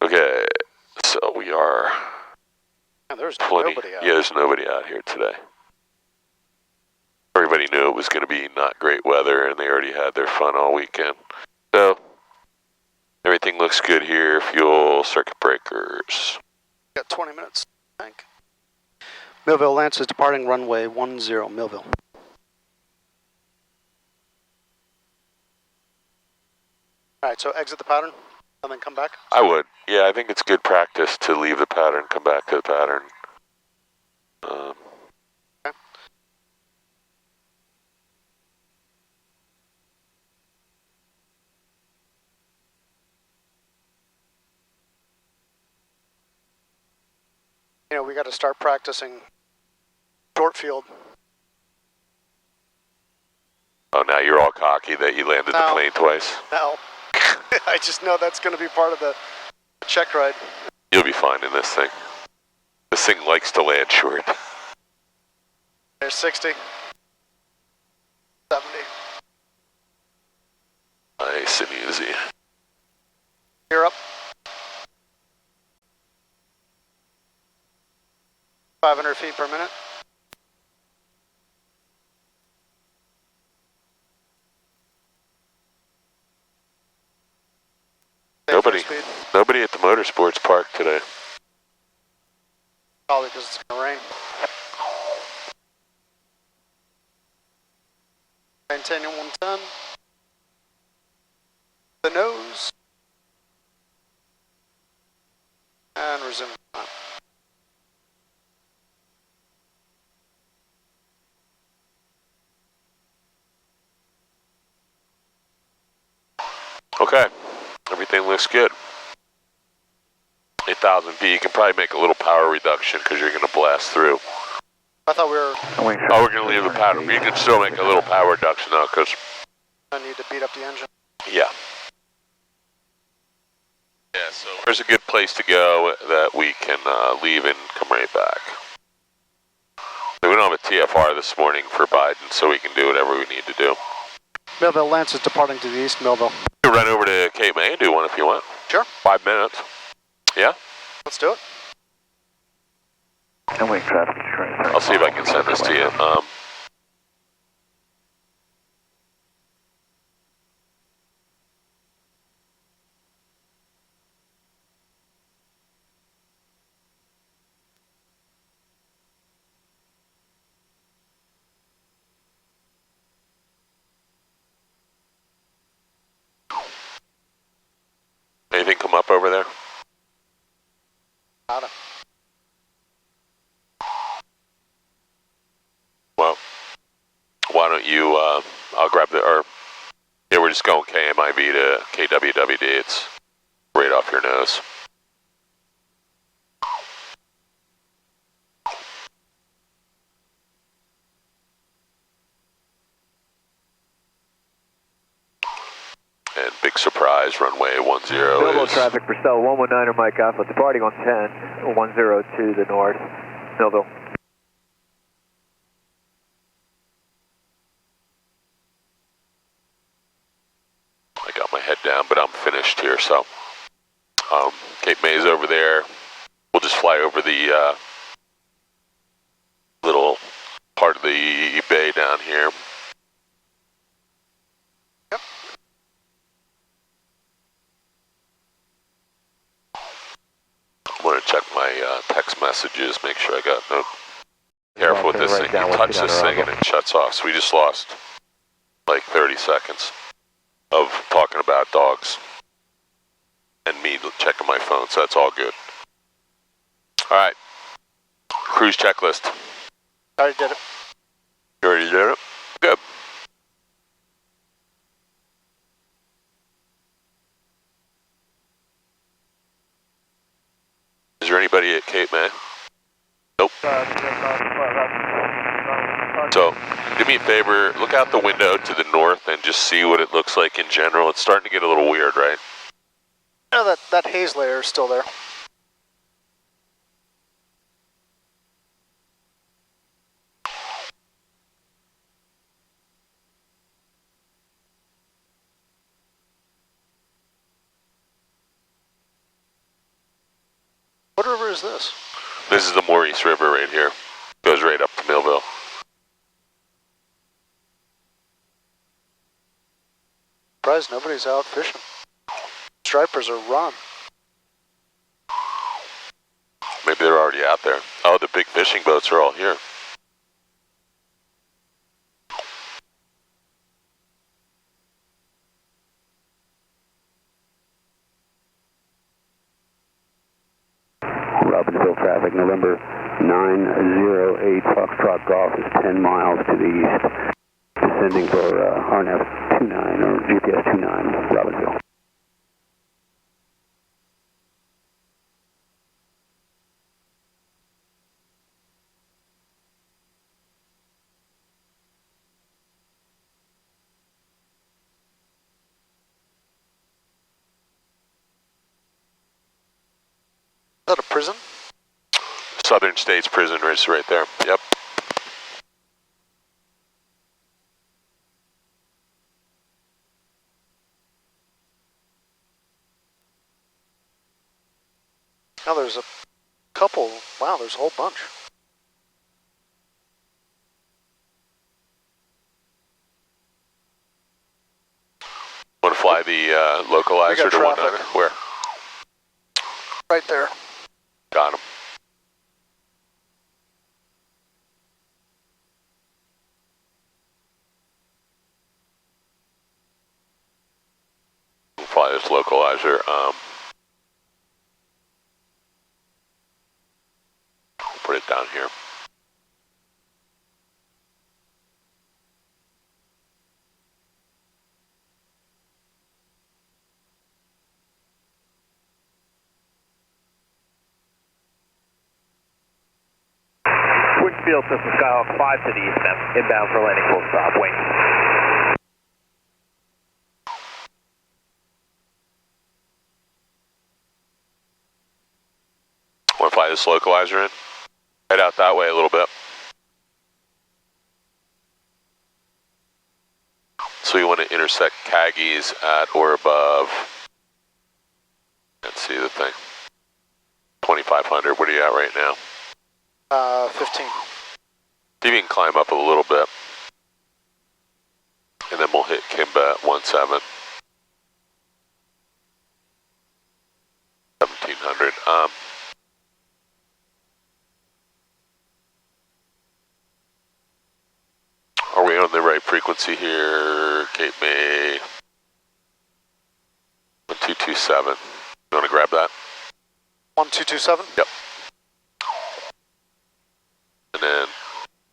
Okay, so we are. Yeah, there's 20. nobody out. Yeah, there's nobody out here today. Everybody knew it was going to be not great weather, and they already had their fun all weekend. So, everything looks good here. Fuel, circuit breakers. Got 20 minutes, I think. Millville Lance is departing runway 10, Millville. Alright, so exit the pattern and then come back? I would. Yeah, I think it's good practice to leave the pattern, come back to the pattern. Okay. You know, we got to start practicing short field. Oh, now you're all cocky that you landed the plane twice? No. I just know that's going to be part of the check ride. You'll be fine in this thing. This thing likes to land short. There's 60. 70. Nice and easy. You're up. 500 feet per minute. Nobody at the motorsports park today. Probably because it's going to rain. Maintaining 110. The nose. And resume. Okay, everything looks good. 8,000 feet, you can probably make a little power reduction because you're going to blast through. I thought we were... Oh, we're going to leave the pattern, but you can still make a little power reduction now because... I need to beat up the engine. Yeah. Yeah, so there's a good place to go that we can leave and come right back. So we don't have a TFR this morning for Biden, so we can do whatever we need to do. Millville Lance is departing to the east, Millville. You can run over to Cape May and do one if you want. Sure. 5 minutes. Yeah? Let's do it. And wait, traffic. I'll see if I can send this to you. Anything come up over there? Nada. Well, why don't you, I'll grab yeah, we're just going KMIV to KWWD. It's right off your nose. And big surprise, runway 10 Millville is... traffic for cell 119er Mike Alpha, departing on 10, 10 to the north, Millville. I got my head down, but I'm finished here, so... Cape May's over there. We'll just fly over the little part of the bay down here. I'm going to check my text messages, make sure I got no... Careful with this thing. You touch this thing and it shuts off. So we just lost like 30 seconds of talking about dogs and me checking my phone, so that's all good. All right. Cruise checklist. I already did it. You already did it? Good. anybody at Cape May? Nope. So, do me a favor, look out the window to the north and just see what it looks like in general. It's starting to get a little weird, right? Yeah, that haze layer is still there. What river is this? This is the Maurice River right here. Goes right up to Millville. Surprised nobody's out fishing. Stripers are run. Maybe they're already out there. Oh, the big fishing boats are all here. Robbinsville traffic, November 908 Foxtrot Golf is 10 miles to the east. Descending for RNF 29 or GPS 29, Robbinsville. Is that a prison? Southern States Prison is right there. Yep. Now there's a couple. Wow, there's a whole bunch. Want to fly the localizer to 19? Where? Right there. Got him. Fly this localizer. Put it down here. Field system Skyhawk 5 to the east, inbound for landing full stop, wing. Want to fly this localizer in? Head out that way a little bit. So you want to intersect Kaggies at or above. Let's see the thing. 2500, what are you at right now? 15. See if you can climb up a little bit. And then we'll hit Kimba at 17. 1700. Are we on the right frequency here? Cape May 1227. You want to grab that? 1227? Yep. And then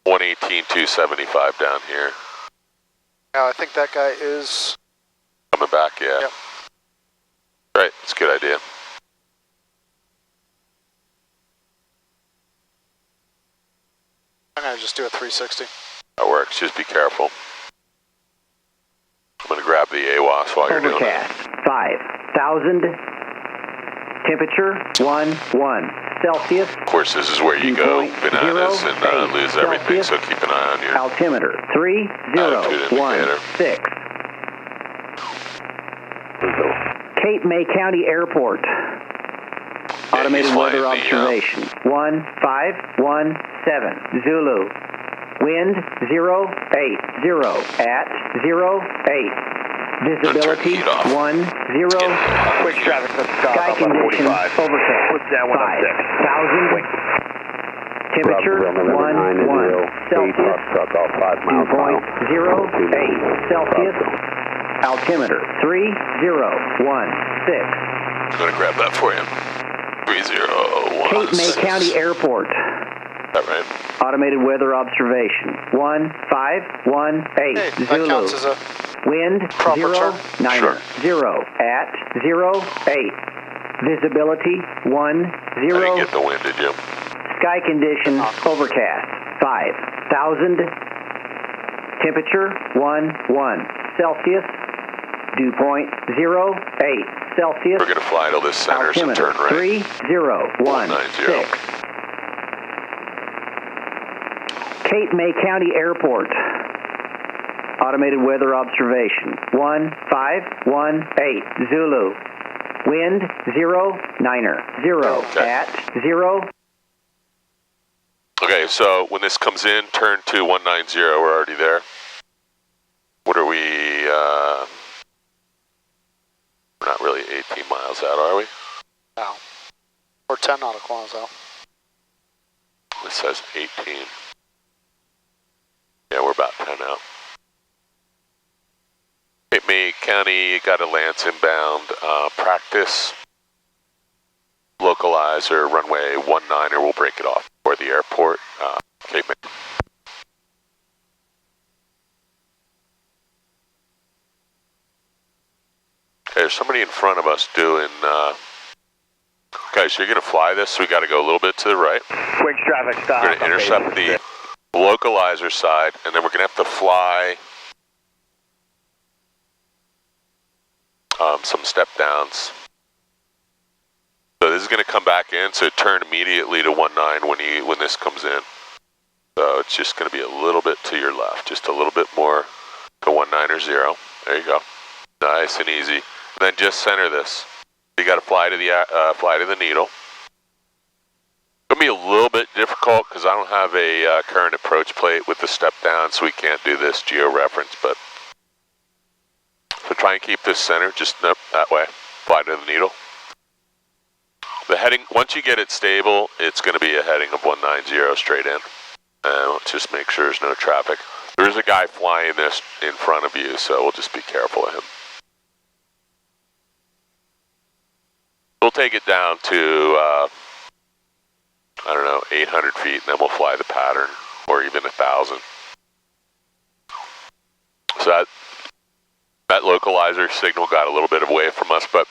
118.275 down here. Yeah, I think that guy is coming back, yeah. Yep. Right, it's a good idea. I'm going to just do a 360. That works, just be careful. I'm going to grab the AWAS while you're doing that. 5,000. Temperature 11 Celsius. Of course, this is where you go bananas and lose everything, so keep an eye on your altimeter 3016. Cape May County Airport. Automated weather observation 1517 Zulu. Wind 080 at 08. Visibility 10. Quick traffic, sky conditions overcast. Puts down 106. Temperature 11 Celsius. 2.08 Celsius. Altimeter 3016. I'm going to grab that for you. 3016. Cape May County Airport. Is that right? Automated weather observation 1518 Hey, Zulu. that counts as a Wind proper 090 at 08. Visibility 10. I didn't get the wind, did you? Sky condition overcast 5,000. Temperature 11 Celsius. Dew point 08 Celsius. We're going to fly till this centers and Altimeter turn right. 3016. Cape May County Airport. Automated weather observation 1518 Zulu. Wind 090 at 0. Okay, so when this comes in, turn to 190. We're already there. What are we? We're not really 18 miles out, are we? No. We're 10 nautical miles out. It says 18. Yeah, we're about 10 out. Cape May County got a Lance inbound practice. Localizer, runway 19er, we'll break it off for the airport. Cape May. Okay, there's somebody in front of us doing, okay, so you're going to fly this, so we got to go a little bit to the right. Winch traffic stop. We're going to intercept the localizer side, and then we're going to have to fly some step downs. So this is going to come back in, so turn immediately to 19 when this comes in. So it's just going to be a little bit to your left, just a little bit more to 190. There you go. Nice and easy. And then just center this. You got to fly to the needle. It's going to be a little bit difficult because I don't have a current approach plate with the step down, so we can't do this geo-reference, but so try and keep this center, just that way. Fly to the needle. The heading, once you get it stable, it's going to be a heading of 190 straight in. And let's just make sure there's no traffic. There's a guy flying this in front of you, so we'll just be careful of him. We'll take it down to, I don't know, 800 feet, and then we'll fly the pattern, or even 1,000. So that localizer signal got a little bit away from us, but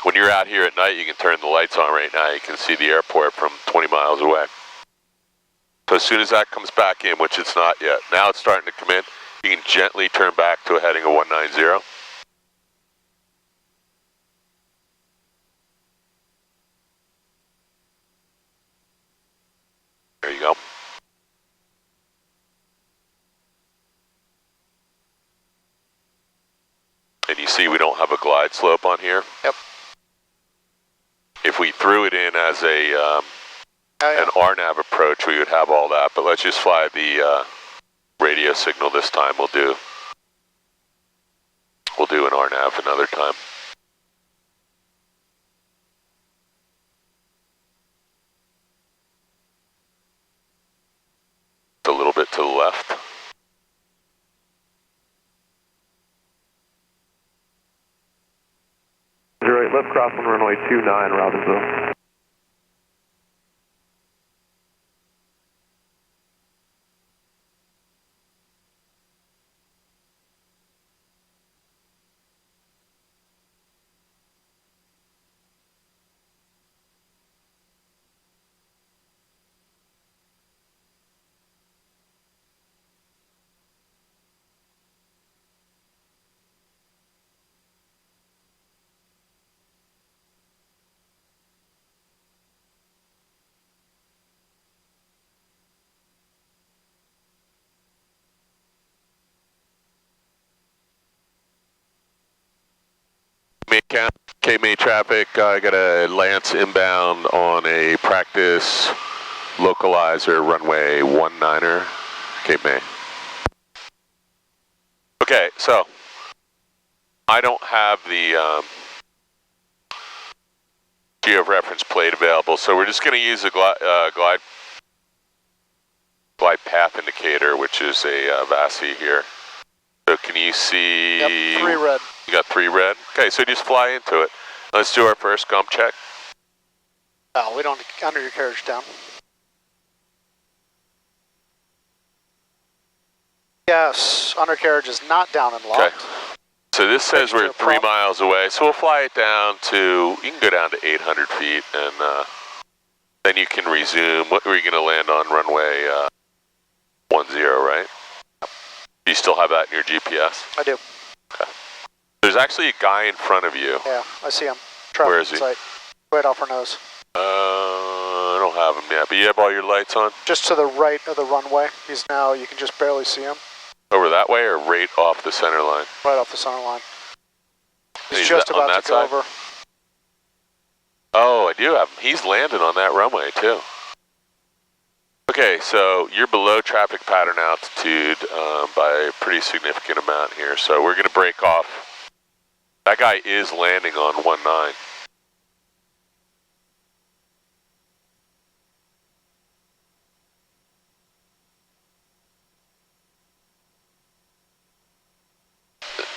when you're out here at night, you can turn the lights on right now. You can see the airport from 20 miles away. So as soon as that comes back in, which it's not yet, now it's starting to come in, you can gently turn back to a heading of 190. There you go. And you see we don't have a glide slope on here. Yep. If we threw it in as a an RNAV approach, we would have all that. But let's just fly the radio signal this time. We'll do an RNAV another time. A little bit to the left. Right, left cross on runway 29, Robbinsville. Cape May traffic, I got a Lance inbound on a practice localizer runway 19er, Cape May. Okay, so I don't have the geo-reference plate available, so we're just going to use a glide path indicator, which is a VASI here. So can you see? Yep, 3 red. You got 3 red? Okay, so just fly into it. Let's do our first gump check. No, we don't under your carriage down. Yes, undercarriage is not down and locked. Okay. So this says we're 3 miles away, so we'll fly it down to, you can go down to 800 feet, and then you can resume. What were you going to land on runway 10, right? Do you still have that in your GPS? I do. Okay. There's actually a guy in front of you. Yeah, I see him. Where is he? Sight. Right off our nose. I don't have him yet, but you have all your lights on? Just to the right of the runway. He's now, you can just barely see him. Over that way or right off the center line? Right off the center line. He's just about to go side? over. Oh, I do have him. He's landing on that runway too. Okay, so you're below traffic pattern altitude by a pretty significant amount here. So we're going to break off. That guy is landing on 19.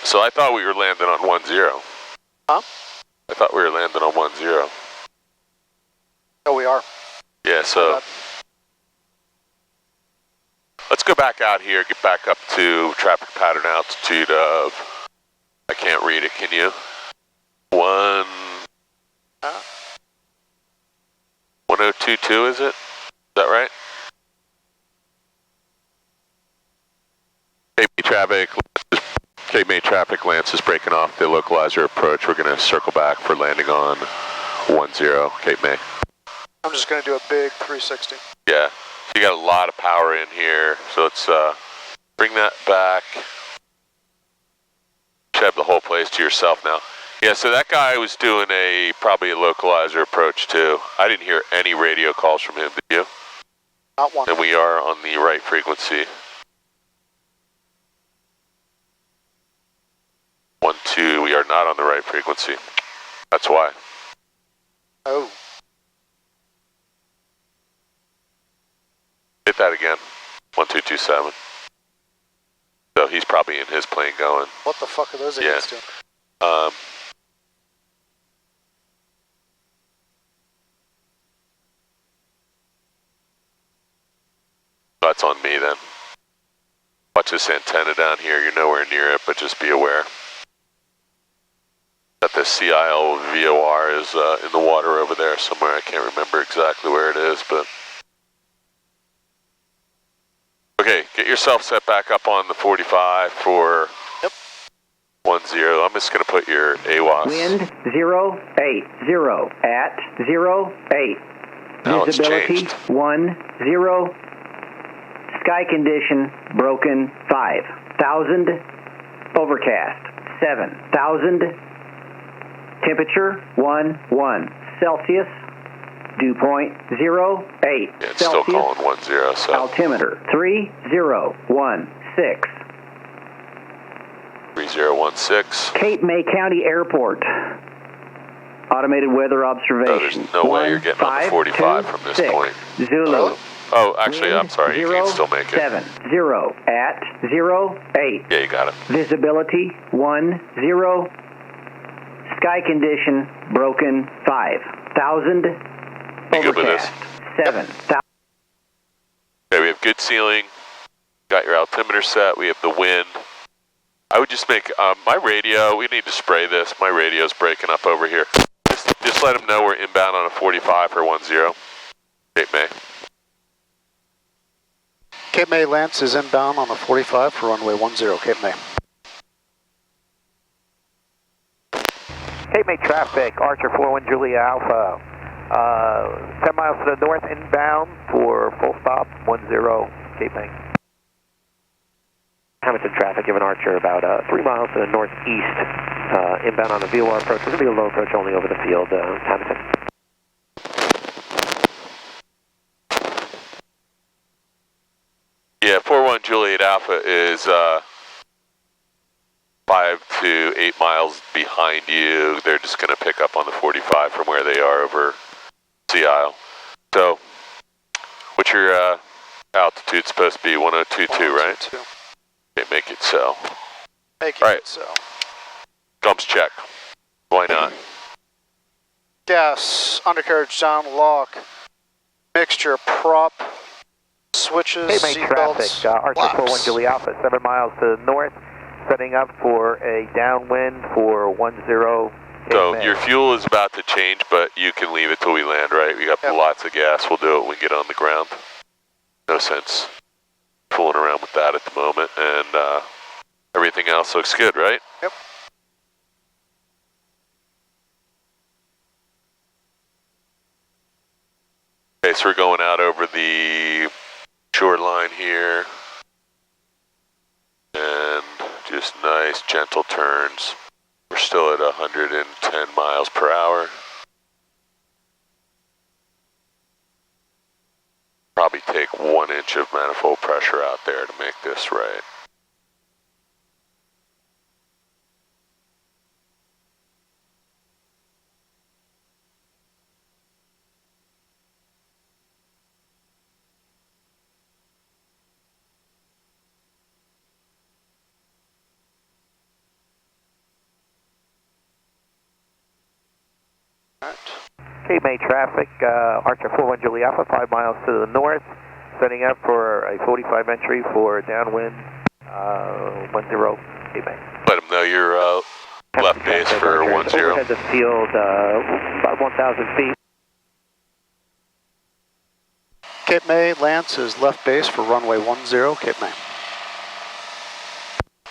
So I thought we were landing on 10. Huh? I thought we were landing on 10. Oh, we are. Yeah, so let's go back out here, get back up to traffic pattern altitude of, I can't read it, can you? 1022, is it? Is that right? Cape May traffic, Lance is breaking off the localizer approach. We're going to circle back for landing on 10, Cape May. I'm just going to do a big 360. Yeah, you got a lot of power in here, so let's bring that back. You should have the whole place to yourself now. Yeah, so that guy was doing probably a localizer approach too. I didn't hear any radio calls from him, did you? Not one. And we are on the right frequency. 12, we are not on the right frequency. That's why. Oh. Hit that again. 1227. So he's probably in his plane going. What the fuck are those idiots doing? That's on me then. Watch this antenna down here. You're nowhere near it, but just be aware that the CIL VOR is in the water over there somewhere. I can't remember exactly where it is, but okay, get yourself set back up on the 45 for 10. I'm just going to put your AWAS. Wind 080 at 08. No, Visibility 10. Sky condition broken 5,000. Overcast 7,000. Temperature 11 Celsius. Dew point 08 Yeah, it's Celsius. still calling 10, so. Altimeter 3016. 3016. Cape May County Airport. Automated weather observation. No, there's no way you're getting on the 45 from this point. Zulu. Oh, actually, I'm sorry. You can still make it. 70 at 08. Yeah, you got it. Visibility 10. Sky condition broken 5,000. You good with this? 7,000. Okay, we have good ceiling. Got your altimeter set. We have the wind. I would just make my radio. We need to spray this. My radio's breaking up over here. Just let them know we're inbound on a 45 for 10. Cape May. Cape May Lance is inbound on a 45 for runway 10, Cape May. Cape May traffic, Archer 41 Julia Alpha. 10 miles to the north inbound for full stop 10, Cape May. Hammonton traffic, given Archer about 3 miles to the northeast, inbound on the VOR approach. We're going to be a low approach only over the field, Hammonton. Yeah, 41 Juliet Alpha is 5 to 8 miles behind you. They're just going to pick up on the 45 from where they are over Sea Isle. So, what's your altitude supposed to be? 1022, right? Okay, make it so. Make it so. Gumps check. Why not? Gas, undercarriage down, lock, mixture, prop, switches, Cape May traffic, seatbelts, Archer 41 Julia Alpha, 7 miles to the north. setting up for a downwind for 10. So your fuel is about to change, but you can leave it till we land, right? We got lots of gas. We'll do it when we get on the ground. No sense fooling around with that at the moment. And everything else looks good, right? Yep. Okay, so we're going out over the shoreline here. And just nice, gentle turns. We're still at 110 miles per hour. Probably take 1 inch of manifold pressure out there to make this right. KMA traffic, Archer 41 Julie Alpha, 5 miles to the north, setting up for a 45 entry for downwind 10 KMA. Let them know you're left base for 10. Overhead the field, about 1,000 feet. Cape May, Lance is left base for runway 10, Cape May.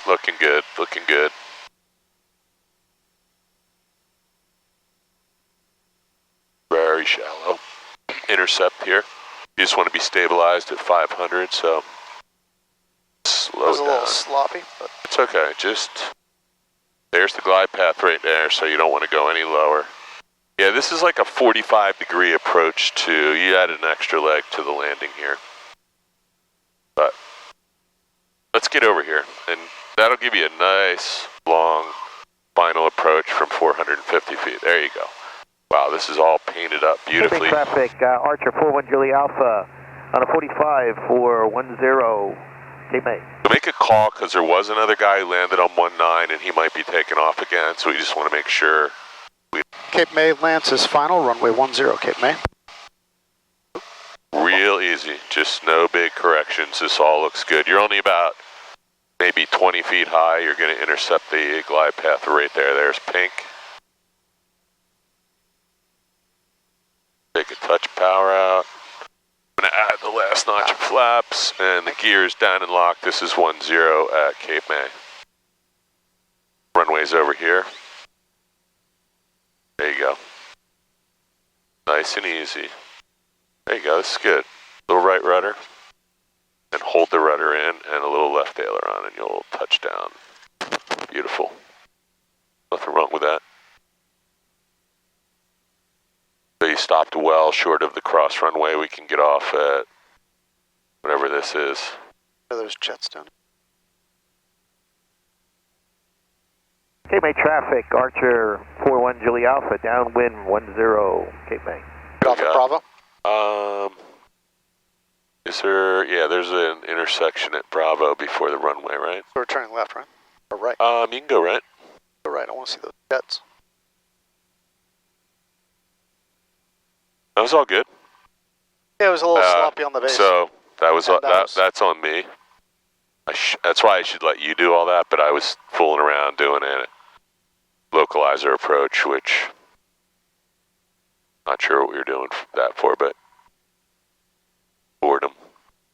Looking good, looking good. Very shallow. Intercept here. You just want to be stabilized at 500, so slow it down. It was a little sloppy, but it's okay. Just there's the glide path right there, so you don't want to go any lower. Yeah, this is like a 45-degree approach to. You added an extra leg to the landing here, but let's get over here, and that'll give you a nice long final approach from 450 feet. There you go. Wow, this is all painted up beautifully. Traffic, Archer 41 Julie Alpha on a 45 for 10, Cape May. So make a call because there was another guy who landed on 19 and he might be taking off again, so we just want to make sure. Cape May, Lance is final, runway 10, Cape May. Real easy, just no big corrections. This all looks good. You're only about maybe 20 feet high. You're going to intercept the glide path right there. There's pink. Take a touch power out. I'm going to add the last notch of flaps and the gears down and locked. This is 10 at Cape May. Runway's over here. There you go. Nice and easy. There you go, this is good. Little right rudder. And hold the rudder in and a little left aileron and you'll touch down. Beautiful. Nothing wrong with that. So you stopped well short of the cross runway. We can get off at whatever this is. There's jets down. Cape May traffic, Archer 41 Julie Alpha, downwind 10, Cape May. Off at Bravo? Is there, yeah, there's an intersection at Bravo before the runway, right? We're turning left, right? Or right? You can go right. Go right, I want to see those jets. That was all good. Yeah, it was a little sloppy on the base. So that was that's on me. That's why I should let you do all that, but I was fooling around doing a localizer approach, which not sure what we were doing that for, but boredom.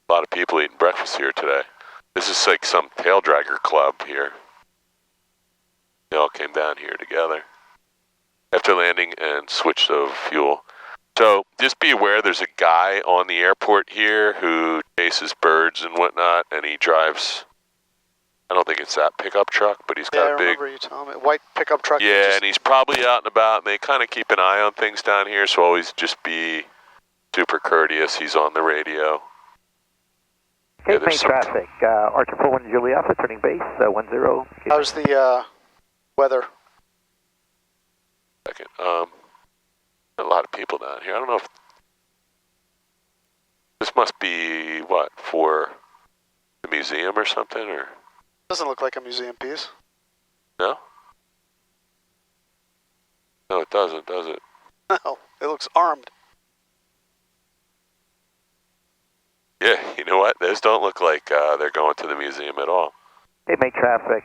A lot of people eating breakfast here today. This is like some tail dragger club here. They all came down here together after landing and switched of fuel. So just be aware there's a guy on the airport here who chases birds and whatnot, and he drives, I don't think it's that pickup truck, but he's got a big... I remember you telling me. White pickup truck. Yeah, and he's probably out and about, and they kind of keep an eye on things down here, so always just be super courteous. He's on the radio. Cape May traffic, Archer 41 Julie Alpha, turning base, 10. How's the weather? Second. A lot of people down here. I don't know if this must be what, for the museum or something, or doesn't look like a museum piece. No? No, it doesn't, does it? No, it looks armed. Yeah, you know what? Those don't look like they're going to the museum at all. KMA traffic,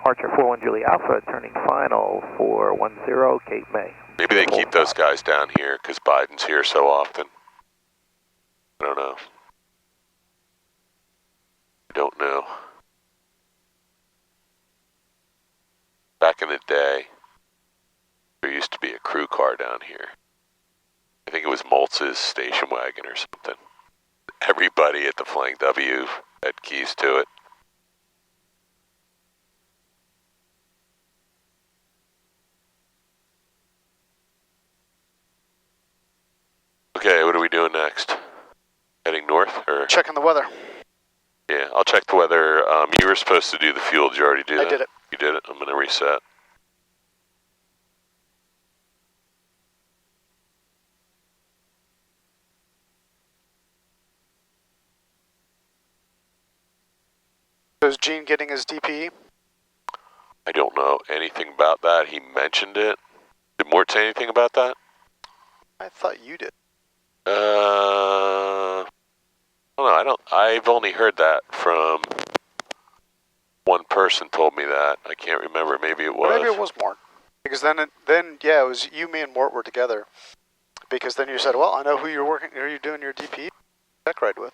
Archer 41 Julie Alpha, turning final for 10, Cape May. Maybe they keep those guys down here because Biden's here so often. I don't know. I don't know. Back in the day, there used to be a crew car down here. I think it was Moltz's station wagon or something. Everybody at the Flying W had keys to it. Okay, what are we doing next? Heading north, or? Checking the weather. Yeah, I'll check the weather. You were supposed to do the fuel. Did you already do that? I did it. You did it? I'm going to reset. So is Gene getting his DPE? I don't know anything about that. He mentioned it. Did Mort say anything about that? I thought you did. I don't know. I've only heard that from one person told me that. I can't remember. Maybe it was. Or maybe it was Mort. Because then yeah, it was you, me, and Mort were together. Because then you said, well, I know who you're doing your DPE check ride with.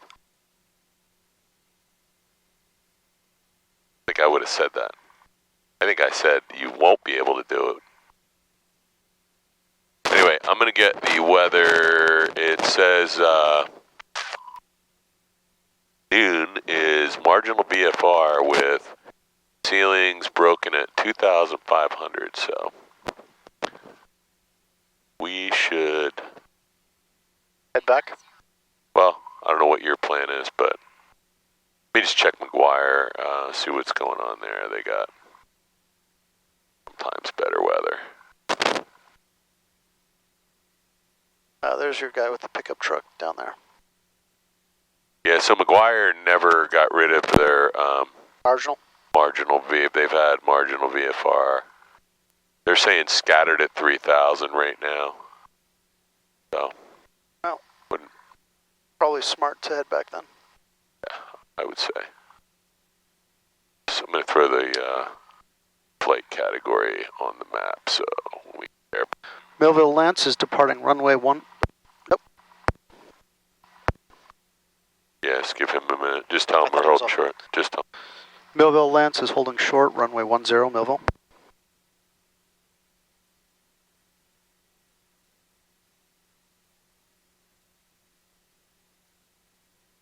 I think I would have said that. I think I said you won't be able to do it. Anyway, I'm going to get the weather. It says noon is marginal VFR with ceilings broken at 2,500. So we should head back. Well, I don't know what your plan is, but let me just check McGuire, see what's going on there. They got sometimes better weather. There's your guy with the pickup truck down there. Yeah, so McGuire never got rid of their marginal V. They've had marginal VFR. They're saying scattered at 3,000 right now. So, well, probably smart to head back then. Yeah, I would say. So I'm going to throw the flight category on the map so we can. Millville Lance is departing runway 1. Nope. Yes, give him a minute. Just tell him we're holding short. Just tell him. Millville Lance is holding short, runway 10, Millville.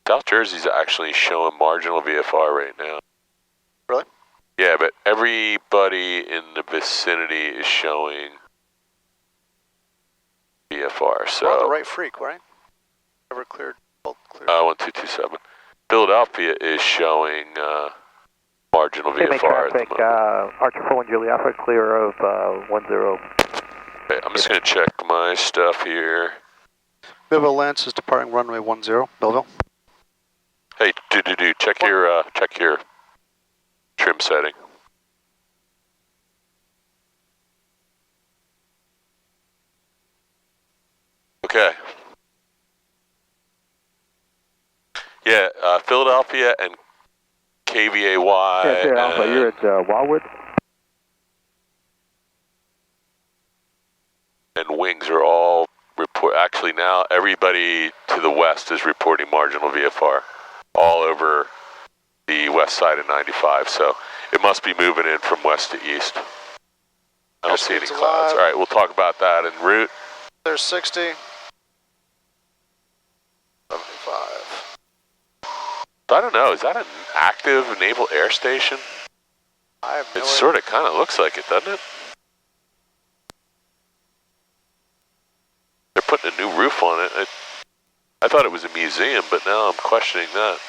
South Jersey's actually showing marginal VFR right now. Really? Yeah, but everybody in the vicinity is showing VFR, so... We're on the right freak, right? Never cleared. 1227. Philadelphia is showing marginal VFR traffic, at the moment. Archer 41 Julie Alpha, clear of 10. Okay, I'm just going to check my stuff here. Millville Lance is departing runway 10, Millville. Hey, check your trim setting. Okay. Yeah, Philadelphia and KVAY. Yeah, Alpha, you're at Wildwood. And wings are all actually now everybody to the west is reporting marginal VFR all over the west side of 95, so it must be moving in from west to east. I don't see any clouds. All right, we'll talk about that en route. There's 60. 75. I don't know, is that an active naval air station? I have no It idea. sort of kind of looks like it, doesn't it? They're putting a new roof on it. I thought it was a museum, but now I'm questioning that.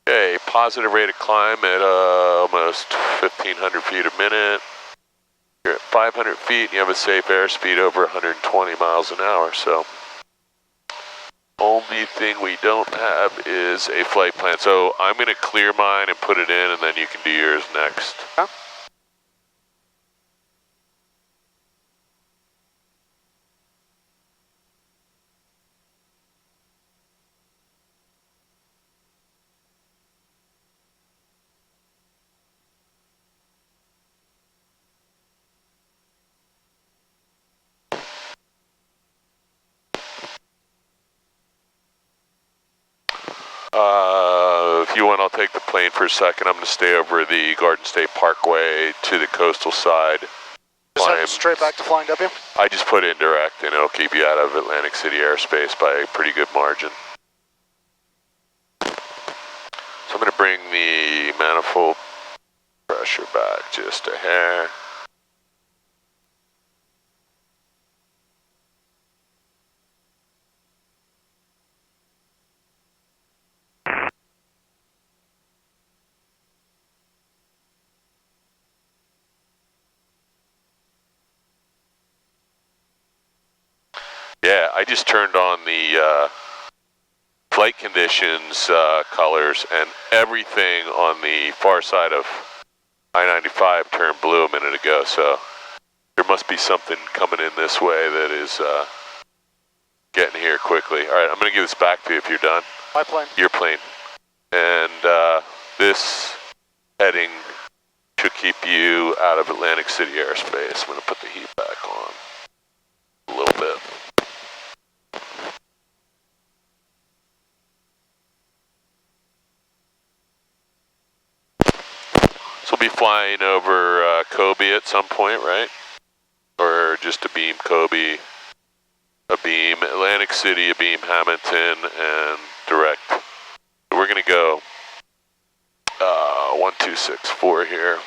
Okay, positive rate of climb at almost 1,500 feet a minute. You're at 500 feet and you have a safe airspeed over 120 miles an hour, so only thing we don't have is a flight plan. So I'm going to clear mine and put it in, and then you can do yours next. Huh? plane for a second. I'm going to stay over the Garden State Parkway to the coastal side. Just head straight back to Flying W? I just put indirect, and it'll keep you out of Atlantic City airspace by a pretty good margin. So I'm going to bring the manifold pressure back just a hair. Yeah, I just turned on the flight conditions colors, and everything on the far side of I-95 turned blue a minute ago, so there must be something coming in this way that is getting here quickly. All right, I'm going to give this back to you if you're done. My plane. Your plane. And this heading should keep you out of Atlantic City airspace. I'm going to put the heat back on a little bit. So we'll be flying over KOBI at some point, right? Or just a beam KOBI, a beam Atlantic City, a beam Hammonton, and direct. We're going to go 1264 here.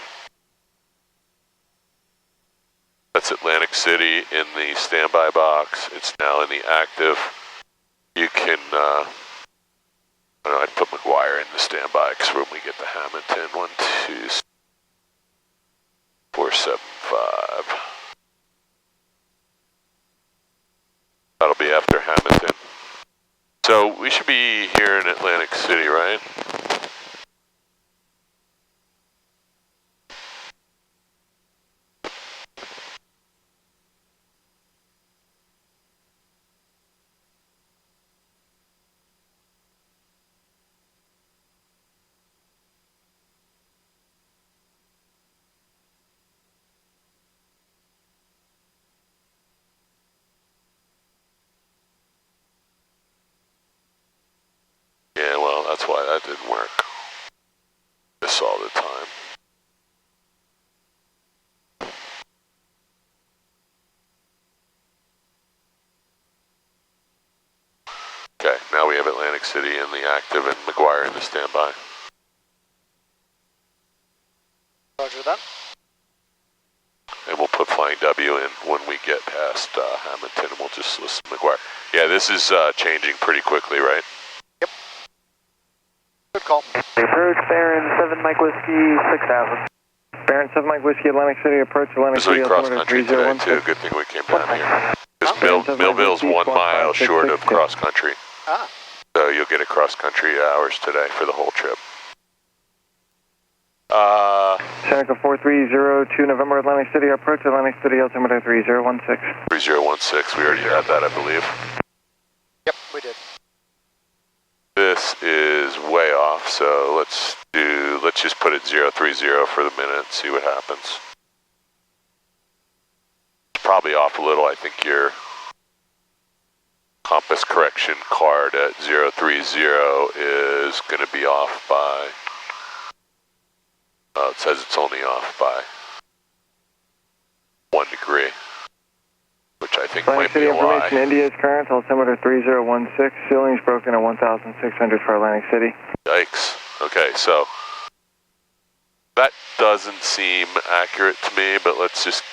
That's Atlantic City in the standby box. It's now in the active. You can, I don't know, I'd put McGuire in the standby because when we get to Hammonton, 12475. That'll be after Hammonton. So we should be here in Atlantic City, right? Yeah, well, that's why that didn't work. This all the time. Okay, now we have Atlantic City in the active and McGuire in the standby. Roger that. And we'll put Flying W in when we get past Hammonton, and we'll just listen to McGuire. Yeah, this is changing pretty quickly, right? Good call. Approach Barrens 7 Mike Whiskey 6000. Barrens 7 Mike Whiskey, Atlantic City, approach Atlantic City. This will be cross country today too. Good thing we came down here. Because Millville's 1 mile short of cross country. Ah. So you'll get a cross country hours today for the whole trip. Seneca 4302 November, Atlantic City, approach Atlantic City, altimeter 3016. 3016, we already had that, I believe. Yep, we did. This is way off, so let's just put it 030 for the minute, see what happens. It's probably off a little. I think your compass correction card at 030 is going to be off by, it says it's only off by 1 degree, which I think Atlantic might be City a lie. information, India is current, altimeter 3016, ceiling's broken at 1,600 for Atlantic City. Yikes. Okay, so that doesn't seem accurate to me, but let's just,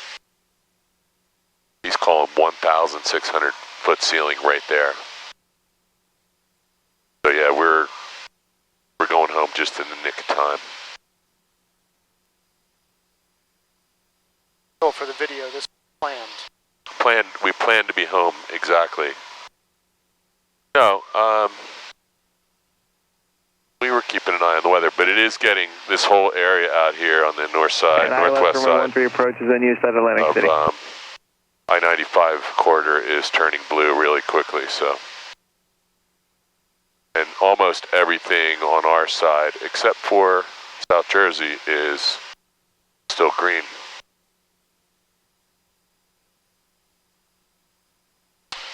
he's calling 1,600 foot ceiling right there. So yeah, we're going home just in the nick of time. Oh, for the video, this is planned. We planned to be home, exactly. No, we were keeping an eye on the weather, but it is getting this whole area out here on the north side, northwest side. 13 approaches then used at Atlantic City. I-95 corridor is turning blue really quickly, so. And almost everything on our side, except for South Jersey, is still green.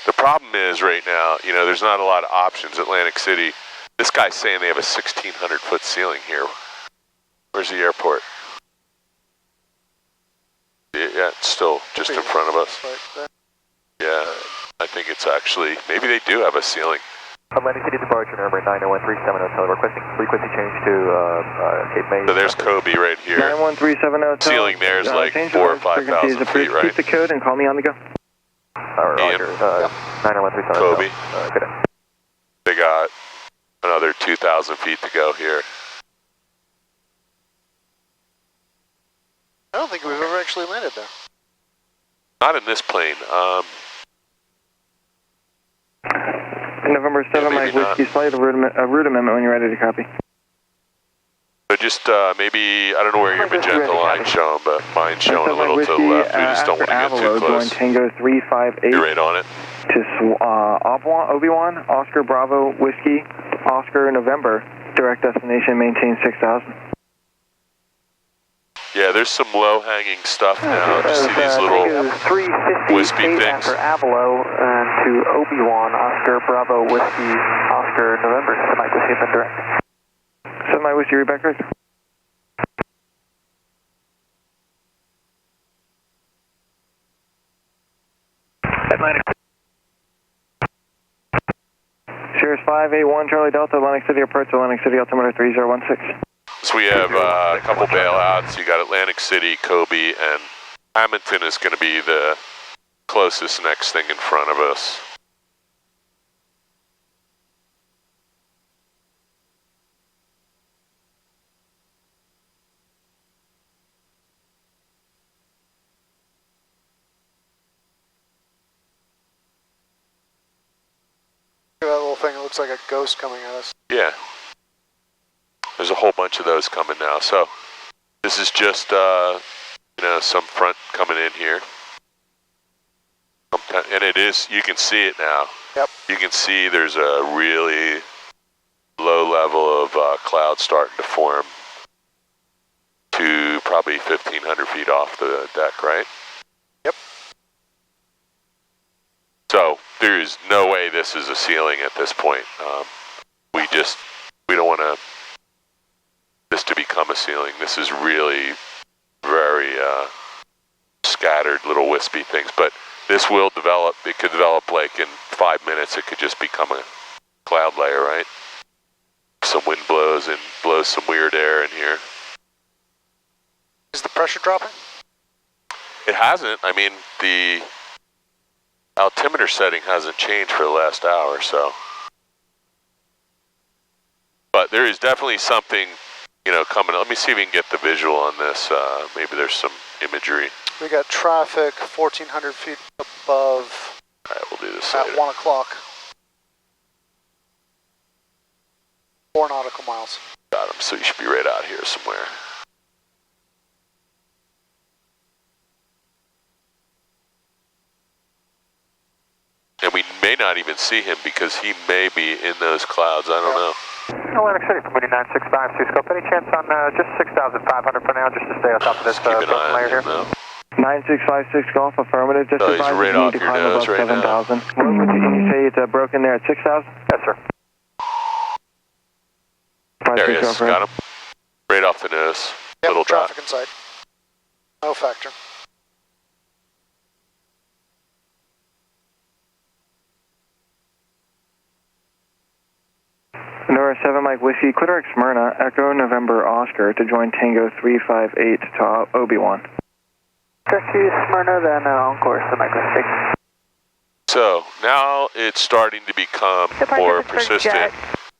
The problem is right now, you know, there's not a lot of options. Atlantic City This guy's saying they have a 1,600-foot ceiling here. Where's the airport? Yeah, it's still just in front of us. Yeah, I think it's actually, maybe they do have a ceiling. Atlantic City departure number 91370 hotel, requesting frequency change to Cape May. So there's KOBI right here. 91370 hotel. Ceiling there is like 4,000 or 5,000 feet, right? Keep the code and call me on the go. Roger, 91370 KOBI. Good day. They got another 2,000 feet to go here. I don't think we've ever actually landed there. Not in this plane. November 7, Mike Whiskey, Flight, a route amendment when you're ready to copy. So just maybe, I don't know where your magenta line's showing, but mine's showing a little to the left. We just don't want to get too close. Tango 358. You're right on it. To Obi-Wan, Oscar Bravo, Whiskey, Oscar November, direct destination, maintain 6,000. Yeah, there's some low-hanging stuff now. Just see these little wispy things. After Avalo to Obi-Wan, Oscar Bravo, Whiskey, Oscar November, Mike Whiskey, been direct. Mike Whiskey, read back, Chris. Atlantic. Sirius 581 Charlie Delta, Atlantic City approach, Atlantic City altimeter 3016. So we have a couple bailouts. You got Atlantic City, KOBI, and Hammonton is going to be the closest next thing in front of us. That little thing, it looks like a ghost coming at us. Yeah. There's a whole bunch of those coming now. So this is just, some front coming in here. And it is, you can see it now. Yep. You can see there's a really low level of cloud starting to form to probably 1,500 feet off the deck, right? Yep. So there's no way this is a ceiling at this point. We don't want this to become a ceiling. This is really very scattered little wispy things, but this will develop. It could develop like in 5 minutes. It could just become a cloud layer, right? Some wind blows and blows some weird air in here. Is the pressure dropping? It hasn't. I mean, the altimeter setting hasn't changed for the last hour, so. But there is definitely something, coming. Let me see if we can get the visual on this. Maybe there's some imagery. We got traffic 1,400 feet above. All right, we'll do this at later. 1 o'clock. 4 nautical miles. Got him. So you should be right out here somewhere. And we may not even see him because he may be in those clouds. I don't know. Atlantic City, Committee 9652, scope. Any chance on just 6,500 for now, just to stay on top of this broken layer here? 9656 Golf, affirmative. Just he's advise right you off need to your climb nose above right 7,000. Can you say it's broken there at 6,000? Yes, sir. There he is. Got him. Right off the nose. Yep, little traffic drop. inside. No factor. Nora 7 Mike Whiskey, Clitoric Smyrna, Echo November Oscar to join Tango 358 to Obi-Wan. Taxi Smyrna, then on course, the Mike Whiskey. So now it's starting to become more persistent.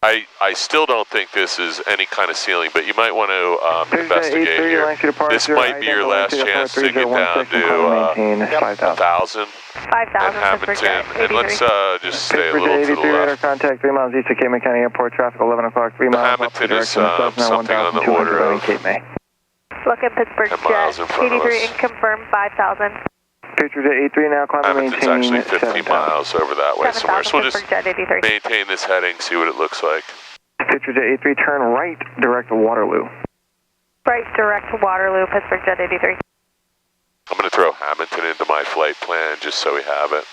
I still don't think this is any kind of ceiling, but you might want to investigate here. This might be your last chance to get down to 1,000 and Hammonton. And let's just stay a little to the left. Contact 3 miles east of Cape May County Airport, traffic 11 o'clock, 3 miles Hammonton is something on the order of Cape May. Look at Pittsburgh 10 miles in front of 83 us. and confirm 5,000. Picture to 83 now, climbing Hammonton's maintain actually 15 miles over that way somewhere. So we'll just maintain this heading, see what it looks like. Picture to 83, turn right, direct to Waterloo. Right, direct to Waterloo, Pittsburgh Jet 83. I'm going to throw Hammonton into my flight plan just so we have it.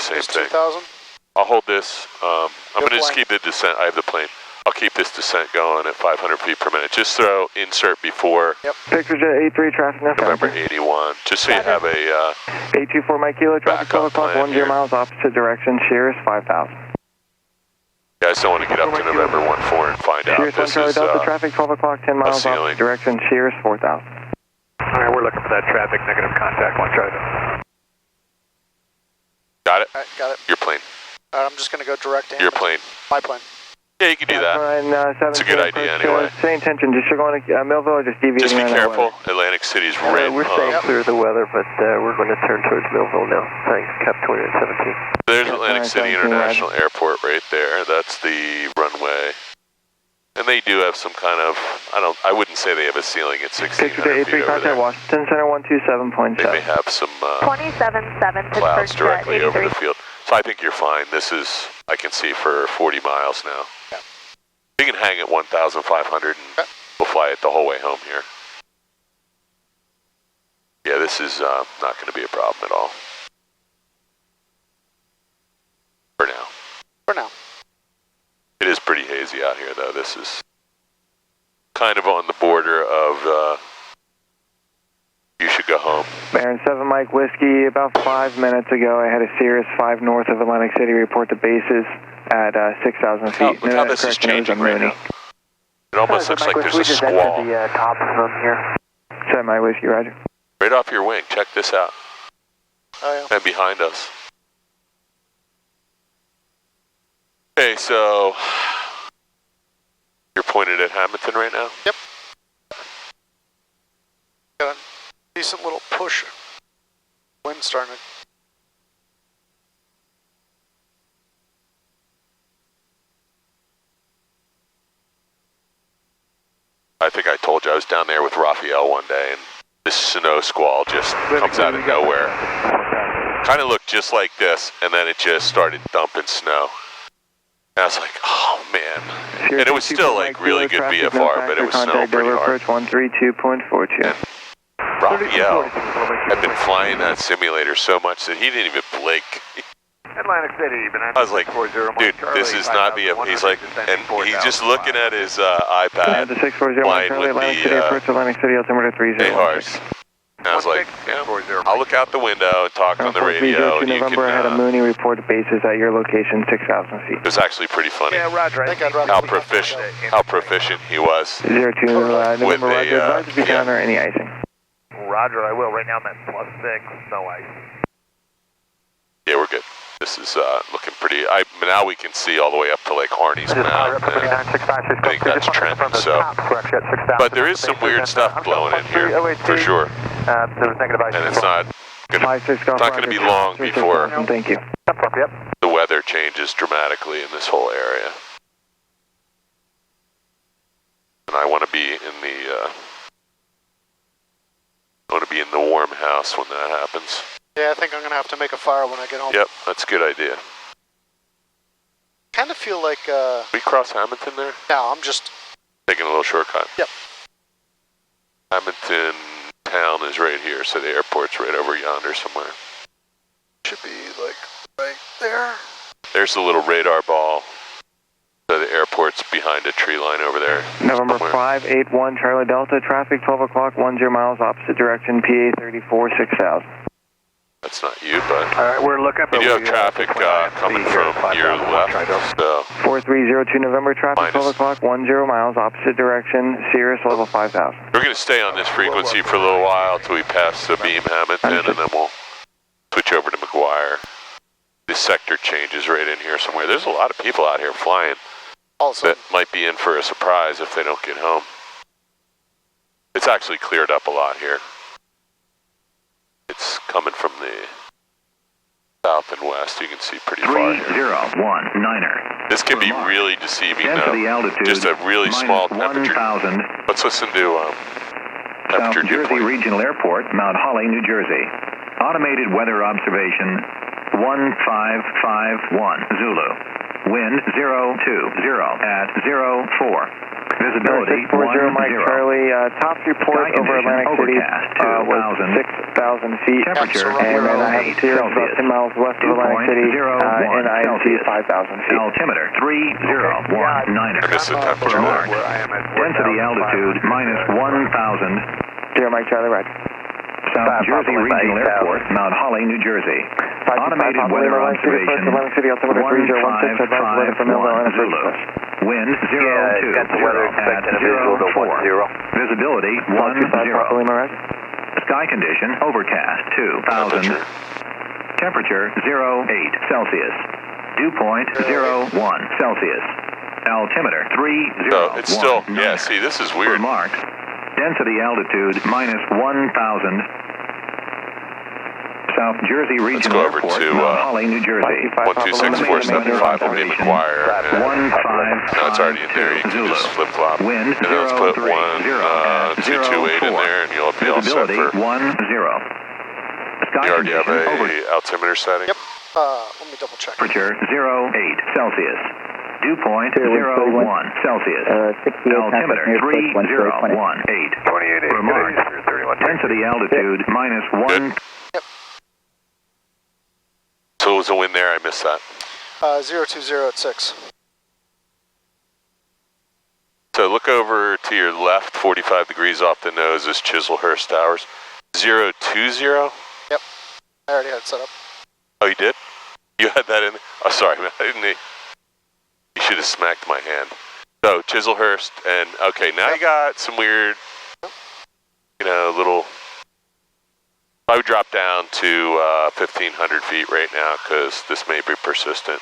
same thing. 2,000? I'll hold this. I'm going to just plane. keep the descent. I have the plane. I'll keep this descent going at 500 feet per minute. Just throw insert before Victor Jet 83 traffic now. November 81, just so you have a 824 Mike Kilo, traffic 12 o'clock, 10 miles opposite direction, Shears 5,000. Yeah, I just don't want to get up to November 14 and find out. Shears 1 This Charlie is Delta, traffic 12 o'clock, 10 miles opposite direction, Shears 4,000. Alright, we're looking for that traffic, negative contact, 1 Charlie. Got it? All right, got it. Your plane. All right, I'm just going to go direct to Your Hammonton. plane. My plane. Yeah, you can do that. It's a good idea anyway. Same intention, just you're going to Millville or just deviating? Just be careful. Atlantic City's right. We're staying clear of the weather, but we're going to turn towards Millville now. Thanks, Cap 2817. There's Atlantic City International Airport right there. That's the runway. And they do have some kind of, I wouldn't say they have a ceiling at 1,600 feet over there. Washington Center 127.7. They may have some 27.7 clouds Pittsburgh directly Jet over 83. the field. So I think you're fine. This is, I can see for 40 miles now. Yeah. You can hang at 1,500 and we'll fly it the whole way home here. Yeah, this is not going to be a problem at all. For now. For now. It is pretty hazy out here, though. This is kind of on the border of you should go home. Barrens 7 Mike Whiskey, about 5 minutes ago I had a Cirrus 5 north of Atlantic City report to bases at 6,000 feet. Look how this is changing right now. It almost looks like there's a squall. The top from here. 7 Mike Whiskey, roger. Right off your wing. Check this out. Oh, yeah. And behind us. Okay, so you're pointed at Hammonton right now? Yep. Got a decent little push. Wind starting. I think I told you I was down there with Raphael one day, and this snow squall just comes out of nowhere. Kind of looked just like this, and then it just started dumping snow. And I was like, oh man. And it was still like really good VFR, but it was snowing pretty hard. Approach 132.42. Raphael had been flying that simulator so much that he didn't even blink. Atlantic City, I was like, dude, this is not VFR. He's like, and he's just looking at his iPad, flying with the Atlantic City altimeter 30. AHRS. And I was like, yeah, I'll look out the window and talk on the radio. And you can, November, I had a Mooney report to bases at your location, 6,000 feet. It was actually pretty funny. Yeah, roger. How proficient he was 02 November, with roger. Advise if you counter any icing. Roger, I will. Right now I'm at +6, no ice. Yeah, we're good. This is looking pretty. Now we can see all the way up to Lake Harney's Mount. I think that's Trent. So, but there is some weird stuff blowing in here for sure, and it's not going to be long before the weather changes dramatically in this whole area. And I want to be in the warm house when that happens. Yeah, I think I'm going to have to make a fire when I get home. Yep, that's a good idea. Kind of feel like... We cross Hammonton there? No, I'm just... Taking a little shortcut? Yep. Hammonton town is right here, so the airport's right over yonder somewhere. Should be, like, right there. There's the little radar ball. So the airport's behind a tree line over there. November 581 Charlie Delta, traffic 12 o'clock, 10 miles opposite direction, PA 34, 6,000. That's not you, but Alright, we're looking for you do have traffic coming from your left. So 4302 November, traffic 12 o'clock, 10 miles opposite direction, Cirrus level 5,000. We're going to stay on this frequency for a little while until we pass the beam Hammonton, and then we'll switch over to McGuire. This sector changes right in here somewhere. There's a lot of people out here flying that might be in for a surprise if they don't get home. It's actually cleared up a lot here. It's coming from the south and west. You can see pretty far here. 3019er. This can be really deceiving Density though. altitude Just a really small temperature. 1,000. Let's listen to South temperature dew Jersey point. Regional Airport, Mount Holly, New Jersey. Automated weather observation 1551 Zulu. Wind 020 at 04. Visibility 640 Mike 10. Charlie. Tops report Sky over Atlantic City was 6,000 feet. Temperature and 0.8 here about 10 miles west of Atlantic City. And I see 5,000 feet. Altimeter 3019er. For Mark. Density altitude minus 1,000. Dear Mike Charlie, right. South Jersey Regional Airport, Mount Holly, New Jersey. Automated weather observation 1551 Zulu. Wind 020 got the weather at expecting a visual to 04. 10. Visibility 10. Sky condition overcast 2,000. Temperature 08 Celsius. Dew point 01 Celsius. Altimeter 30. Oh, it's still, yeah, see, this is weird. Marks. Density altitude minus 1,000. South Jersey Regional Airport, Mount Holly, New Jersey. 126475 will be in the choir. 155 No, it's already in there. You can just flip flop. Wind And let's put 030 228 in there, and you'll be all set Visibility for. 10. Sky You already have condition a altimeter setting. Yep. Let me double check. temperature 08 Celsius. Dew point 01 Celsius. Altimeter 3018. 28 Remark. Density altitude minus 1. Yep. So it was a wind there, I missed that. 020 at 6. So look over to your left, 45 degrees off the nose is Chislehurst Towers. 020? Yep. I already had it set up. Oh, you did? You had that in? Oh, sorry, man. I didn't. You should have smacked my hand. So Chislehurst, and okay, now you got some weird, little. I would drop down to 1,500 feet right now because this may be persistent.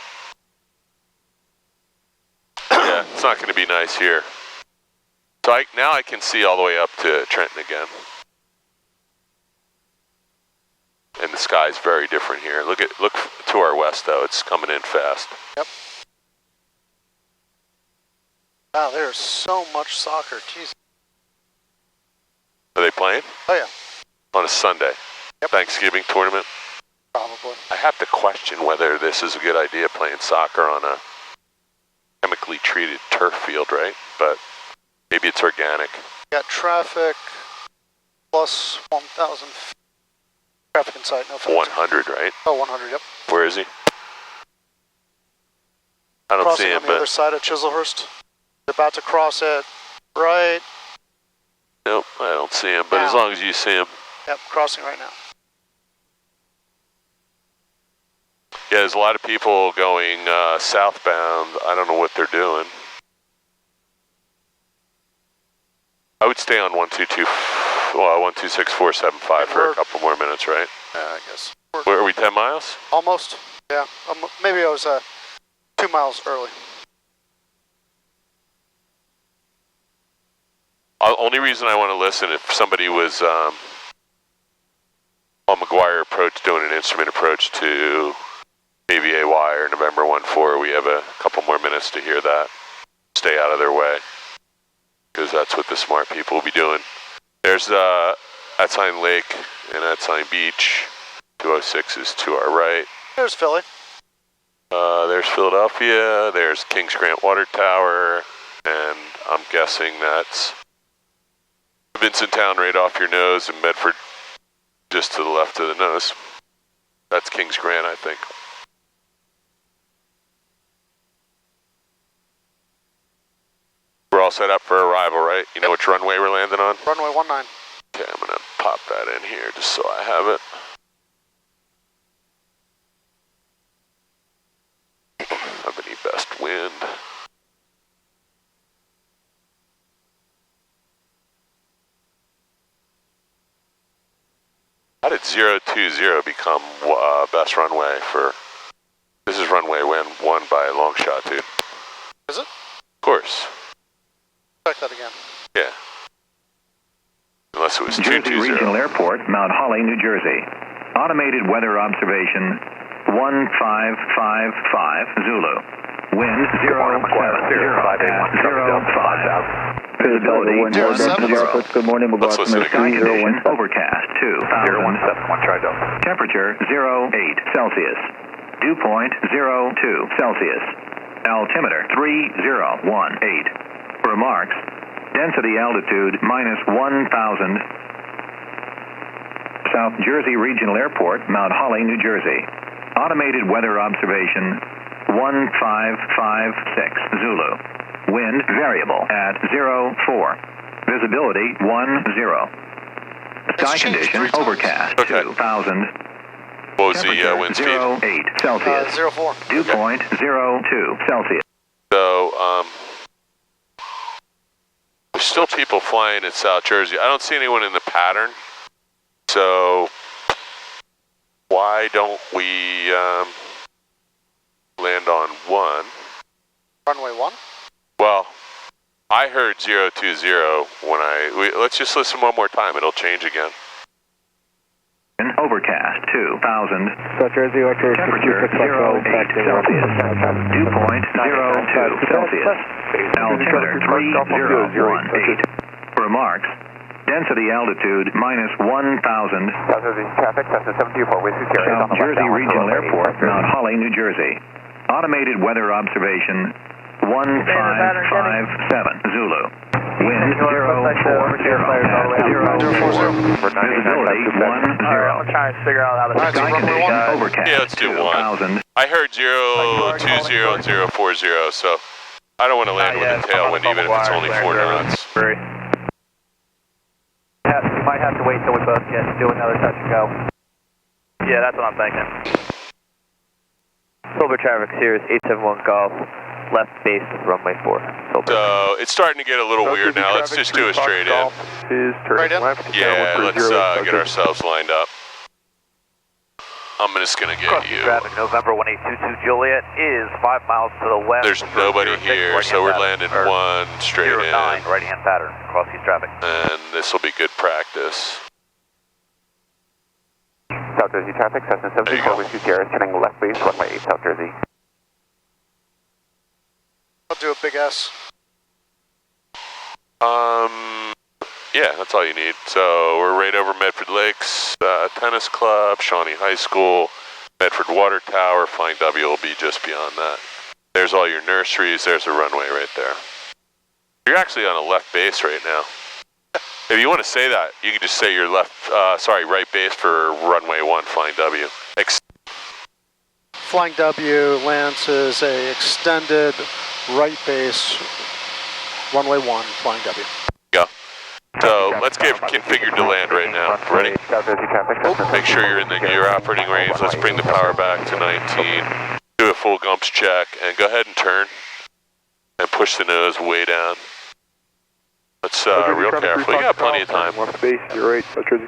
Yeah, it's not going to be nice here. So now I can see all the way up to Trenton again. And the sky's very different here. Look to our west though, it's coming in fast. Yep. Wow, there's so much soccer. Jeez. Are they playing? Oh yeah. On a Sunday. Yep. Thanksgiving tournament. Probably. I have to question whether this is a good idea playing soccer on a chemically treated turf field, right? But maybe it's organic. Got traffic plus 1,000 traffic inside. No offense. 100, right? Oh, 100. Yep. Where is he? I don't Crossing see him, on the other side of Chislehurst. They're about to cross it. Right. Nope, I don't see him. But as long as you see him. Yep, crossing right now. Yeah, there's a lot of people going southbound. I don't know what they're doing. I would stay on 126475 for a couple more minutes, right? Yeah, I guess. Where are we, 10 miles? Almost. Yeah. Maybe I was 2 miles early. Only reason I want to listen if somebody was on McGuire approach doing an instrument approach to AVAY or November 14. We have a couple more minutes to hear that. Stay out of their way, because that's what the smart people will be doing. There's Atsign Lake and Atsign Beach. 206 is to our right. There's Philly. There's Philadelphia. There's Kings Grant Water Tower, and I'm guessing that's Vincenttown right off your nose, and Medford just to the left of the nose. That's Kings Grant, I think. We're all set up for arrival, right? You know which runway we're landing on? Runway 19. Okay, I'm going to pop that in here just so I have it. Company best wind. How did 020 become best runway for... This is runway 1 by a long shot, dude. Is it? Of course. Check that again. Yeah. Unless it was Jersey 220. Regional Airport, Mount Holly, New Jersey. Automated weather observation 1555 Zulu. Wind 070 at 05. Visibility 10. Good morning, Let's listen Sky again. condition overcast 2000. 0171, try Delta. Temperature 08 Celsius. Dew point 02 Celsius. Altimeter 3018. Remarks. Density altitude minus 1,000. South Jersey Regional Airport, Mount Holly, New Jersey. Automated weather observation 1556 Zulu. Wind variable at 04. Visibility 10. Sky condition overcast 2,000. What was the wind speed? 08 Celsius. 04. Dew point 02 Celsius. So, there's still people flying in South Jersey. I don't see anyone in the pattern. So, why don't we land on 1? Runway 1? Well, I heard 020 when let's just listen one more time. It'll change again. Overcast 2,000. South Jersey, Temperature 08 Celsius. Dew point 02 Celsius. Altimeter 3018. Remarks. Density altitude minus 1,000. South Jersey traffic, Cessna 724, Whiskey Sierra. South Jersey Regional Airport, Mount Holly, New Jersey. Automated weather observation 1557 Zulu. Wind 040 at 040. Visibility 10. I'm trying to figure out how to Sky condition overcast. Yeah, let's do 1. I heard 020 and 040, so I don't want to land with a tailwind even if it's only 4 knots. Yeah, you might have to wait till we both do another touch and go. Yeah, that's what I'm thinking. Silver traffic, Sirius 871 Golf, left base runway 4. Silver. So it's starting to get a little weird now. Let's just do a straight in. Is turning left. Yeah, let's get ourselves lined up. I'm just going to get you. Traffic, November 1822 Juliet is 5 miles to the west. There's nobody here, so we're landing 1 straight in. 09, right-hand pattern, cross east traffic. And this will be good practice. South Jersey traffic, Cessna 724, Whiskey Sierra, turning left base, runway 8, South Jersey. I'll do a big S. Yeah, that's all you need. So we're right over Medford Lakes Tennis Club, Shawnee High School, Medford Water Tower. Flying W will be just beyond that. There's all your nurseries. There's a runway right there. You're actually on a left base right now. If you want to say that, you can just say you're right base for runway 1, Flying W. Flying W lands as a extended right base, runway 1, Flying W. Go. So let's get configured to land right now. Ready? Make sure you're in your operating range. Let's bring the power back to 19. Do a full gumps check and go ahead and turn and push the nose way down. Let's real careful. You got plenty of time. Left base, you're right, South Jersey.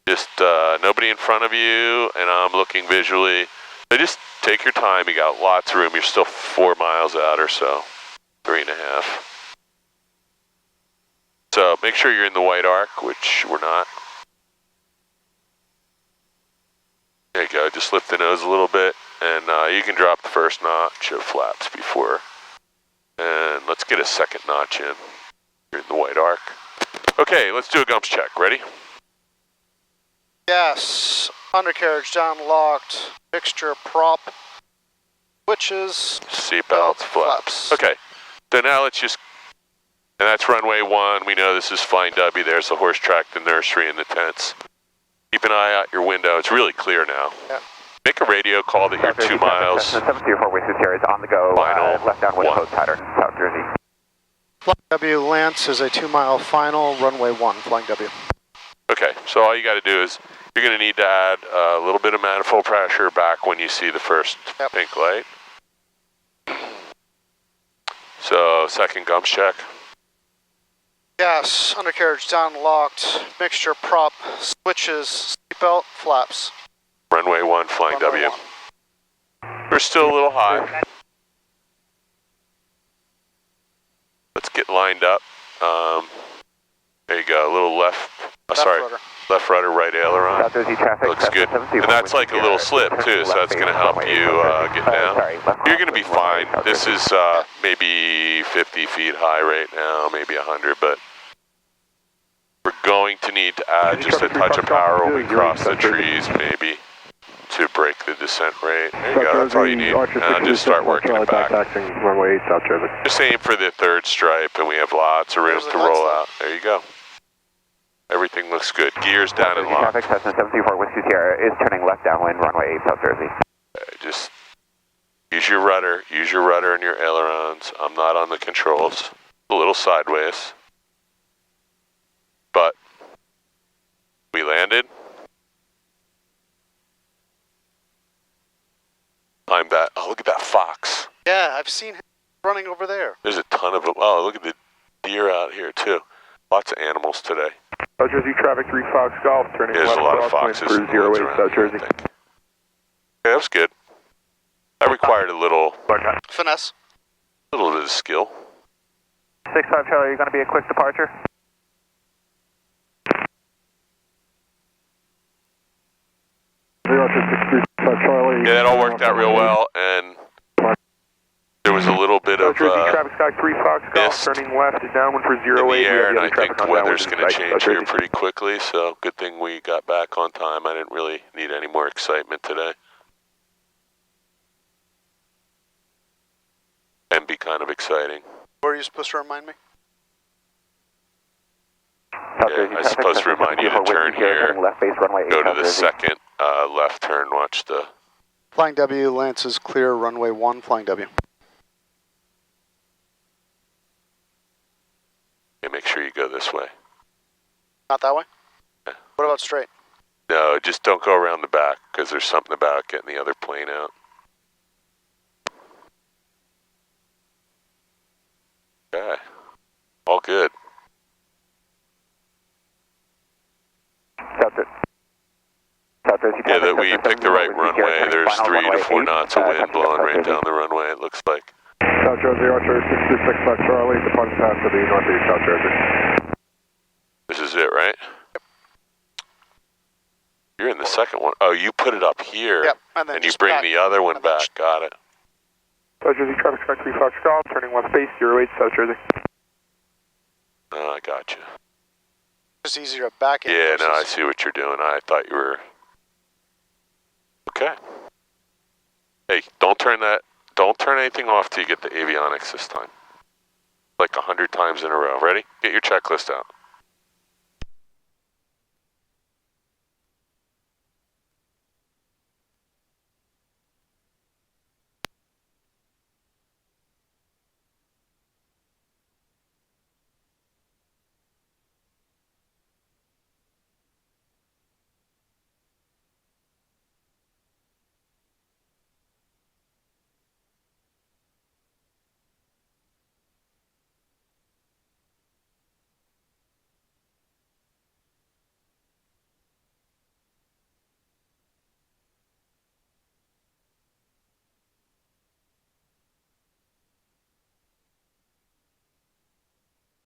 Just nobody in front of you, and I'm looking visually. So just take your time. You got lots of room. You're still 4 miles out or so, 3.5. So make sure you're in the white arc, which we're not. There you go. Just lift the nose a little bit, and you can drop the first notch of flaps before. And let's get a second notch in. You're in the white arc. Okay, let's do a gumps check. Ready? Yes. Undercarriage down locked. Mixture prop. Switches. Seatbelts, flaps. Okay. So now let's just... And that's runway 1. We know this is Flying W. There's the horse track, the nursery, and the tents. Keep an eye out your window. It's really clear now. Yeah. Make a radio call that you're 2 miles. 734 Whiskey Sierra is on the go. Final left downwind 1. post pattern, South Jersey. Flying W lands as a 2-mile final, runway 1, Flying W. Okay, so all you got to do is you're going to need to add a little bit of manifold pressure back when you see the first pink light. So second gumps check. Yes. Undercarriage down locked. Mixture prop. Switches. Seatbelt. Flaps. Runway 1, Flying Runway W. 1. We're still a little high. Let's get lined up. There you go, a little left. Left rudder, right aileron. South Jersey traffic. Looks good. And that's like a little slip too, so that's going to help you get down. You're going to be fine. This is maybe 50 feet high right now, maybe 100, but we're going to need to add just a touch of power when we cross the trees, maybe. to break the descent rate. There you go, that's all you need. And just start working it back. Runway 8, South Jersey. Just aim for the third stripe, and we have lots of room to roll out. There you go. Everything looks good. Gears down and locked. Traffic, Cessna 734 Whiskey Sierra is turning left downwind, runway 8, South Jersey. Just use your rudder and your ailerons. I'm not on the controls. A little sideways. But we landed. Climb that. Oh, look at that fox. Yeah, I've seen him running over there. There's a ton of them. Oh, look at the deer out here, too. Lots of animals today. South Jersey traffic 3 Fox Golf, turning There's left a lot of foxes for 08 South Jersey. Yeah, that was good. That required a little finesse. A little bit of skill. 6-5 Charlie, are you going to be a quick departure? Yeah, that all worked out real well, and there was a little bit of traffic sky 3 Fox Golf, turning left downwind for 08 in the air, and I think the weather's going to change here pretty quickly, so good thing we got back on time. I didn't really need any more excitement today. And be kind of exciting. Where are you supposed to remind me? Yeah, I'm supposed to remind you to turn here, go to the second left turn, watch the... Flying W, Lance is clear, runway 1, Flying W. Okay, make sure you go this way. Not that way? Yeah. What about straight? No, just don't go around the back, because there's something about getting the other plane out. Okay, all good. Yeah, that we picked the right runway. There's 3 to 4 knots of wind blowing right down the runway, it looks like. South Jersey, Archer 626 Fox Charlie, departing path to the northeast, South Jersey. This is it, right? You're in the second one. Oh, you put it up here, yep, and you bring the other one back. Got it. South Jersey, traffic sky 3 Fox Golf, turning left base, 08 South Jersey. I got you. It's easier to back in. Yeah, no, I see what you're doing. I thought you were... Okay. Hey, don't turn anything off till you get the avionics this time. Like 100 times in a row. Ready? Get your checklist out.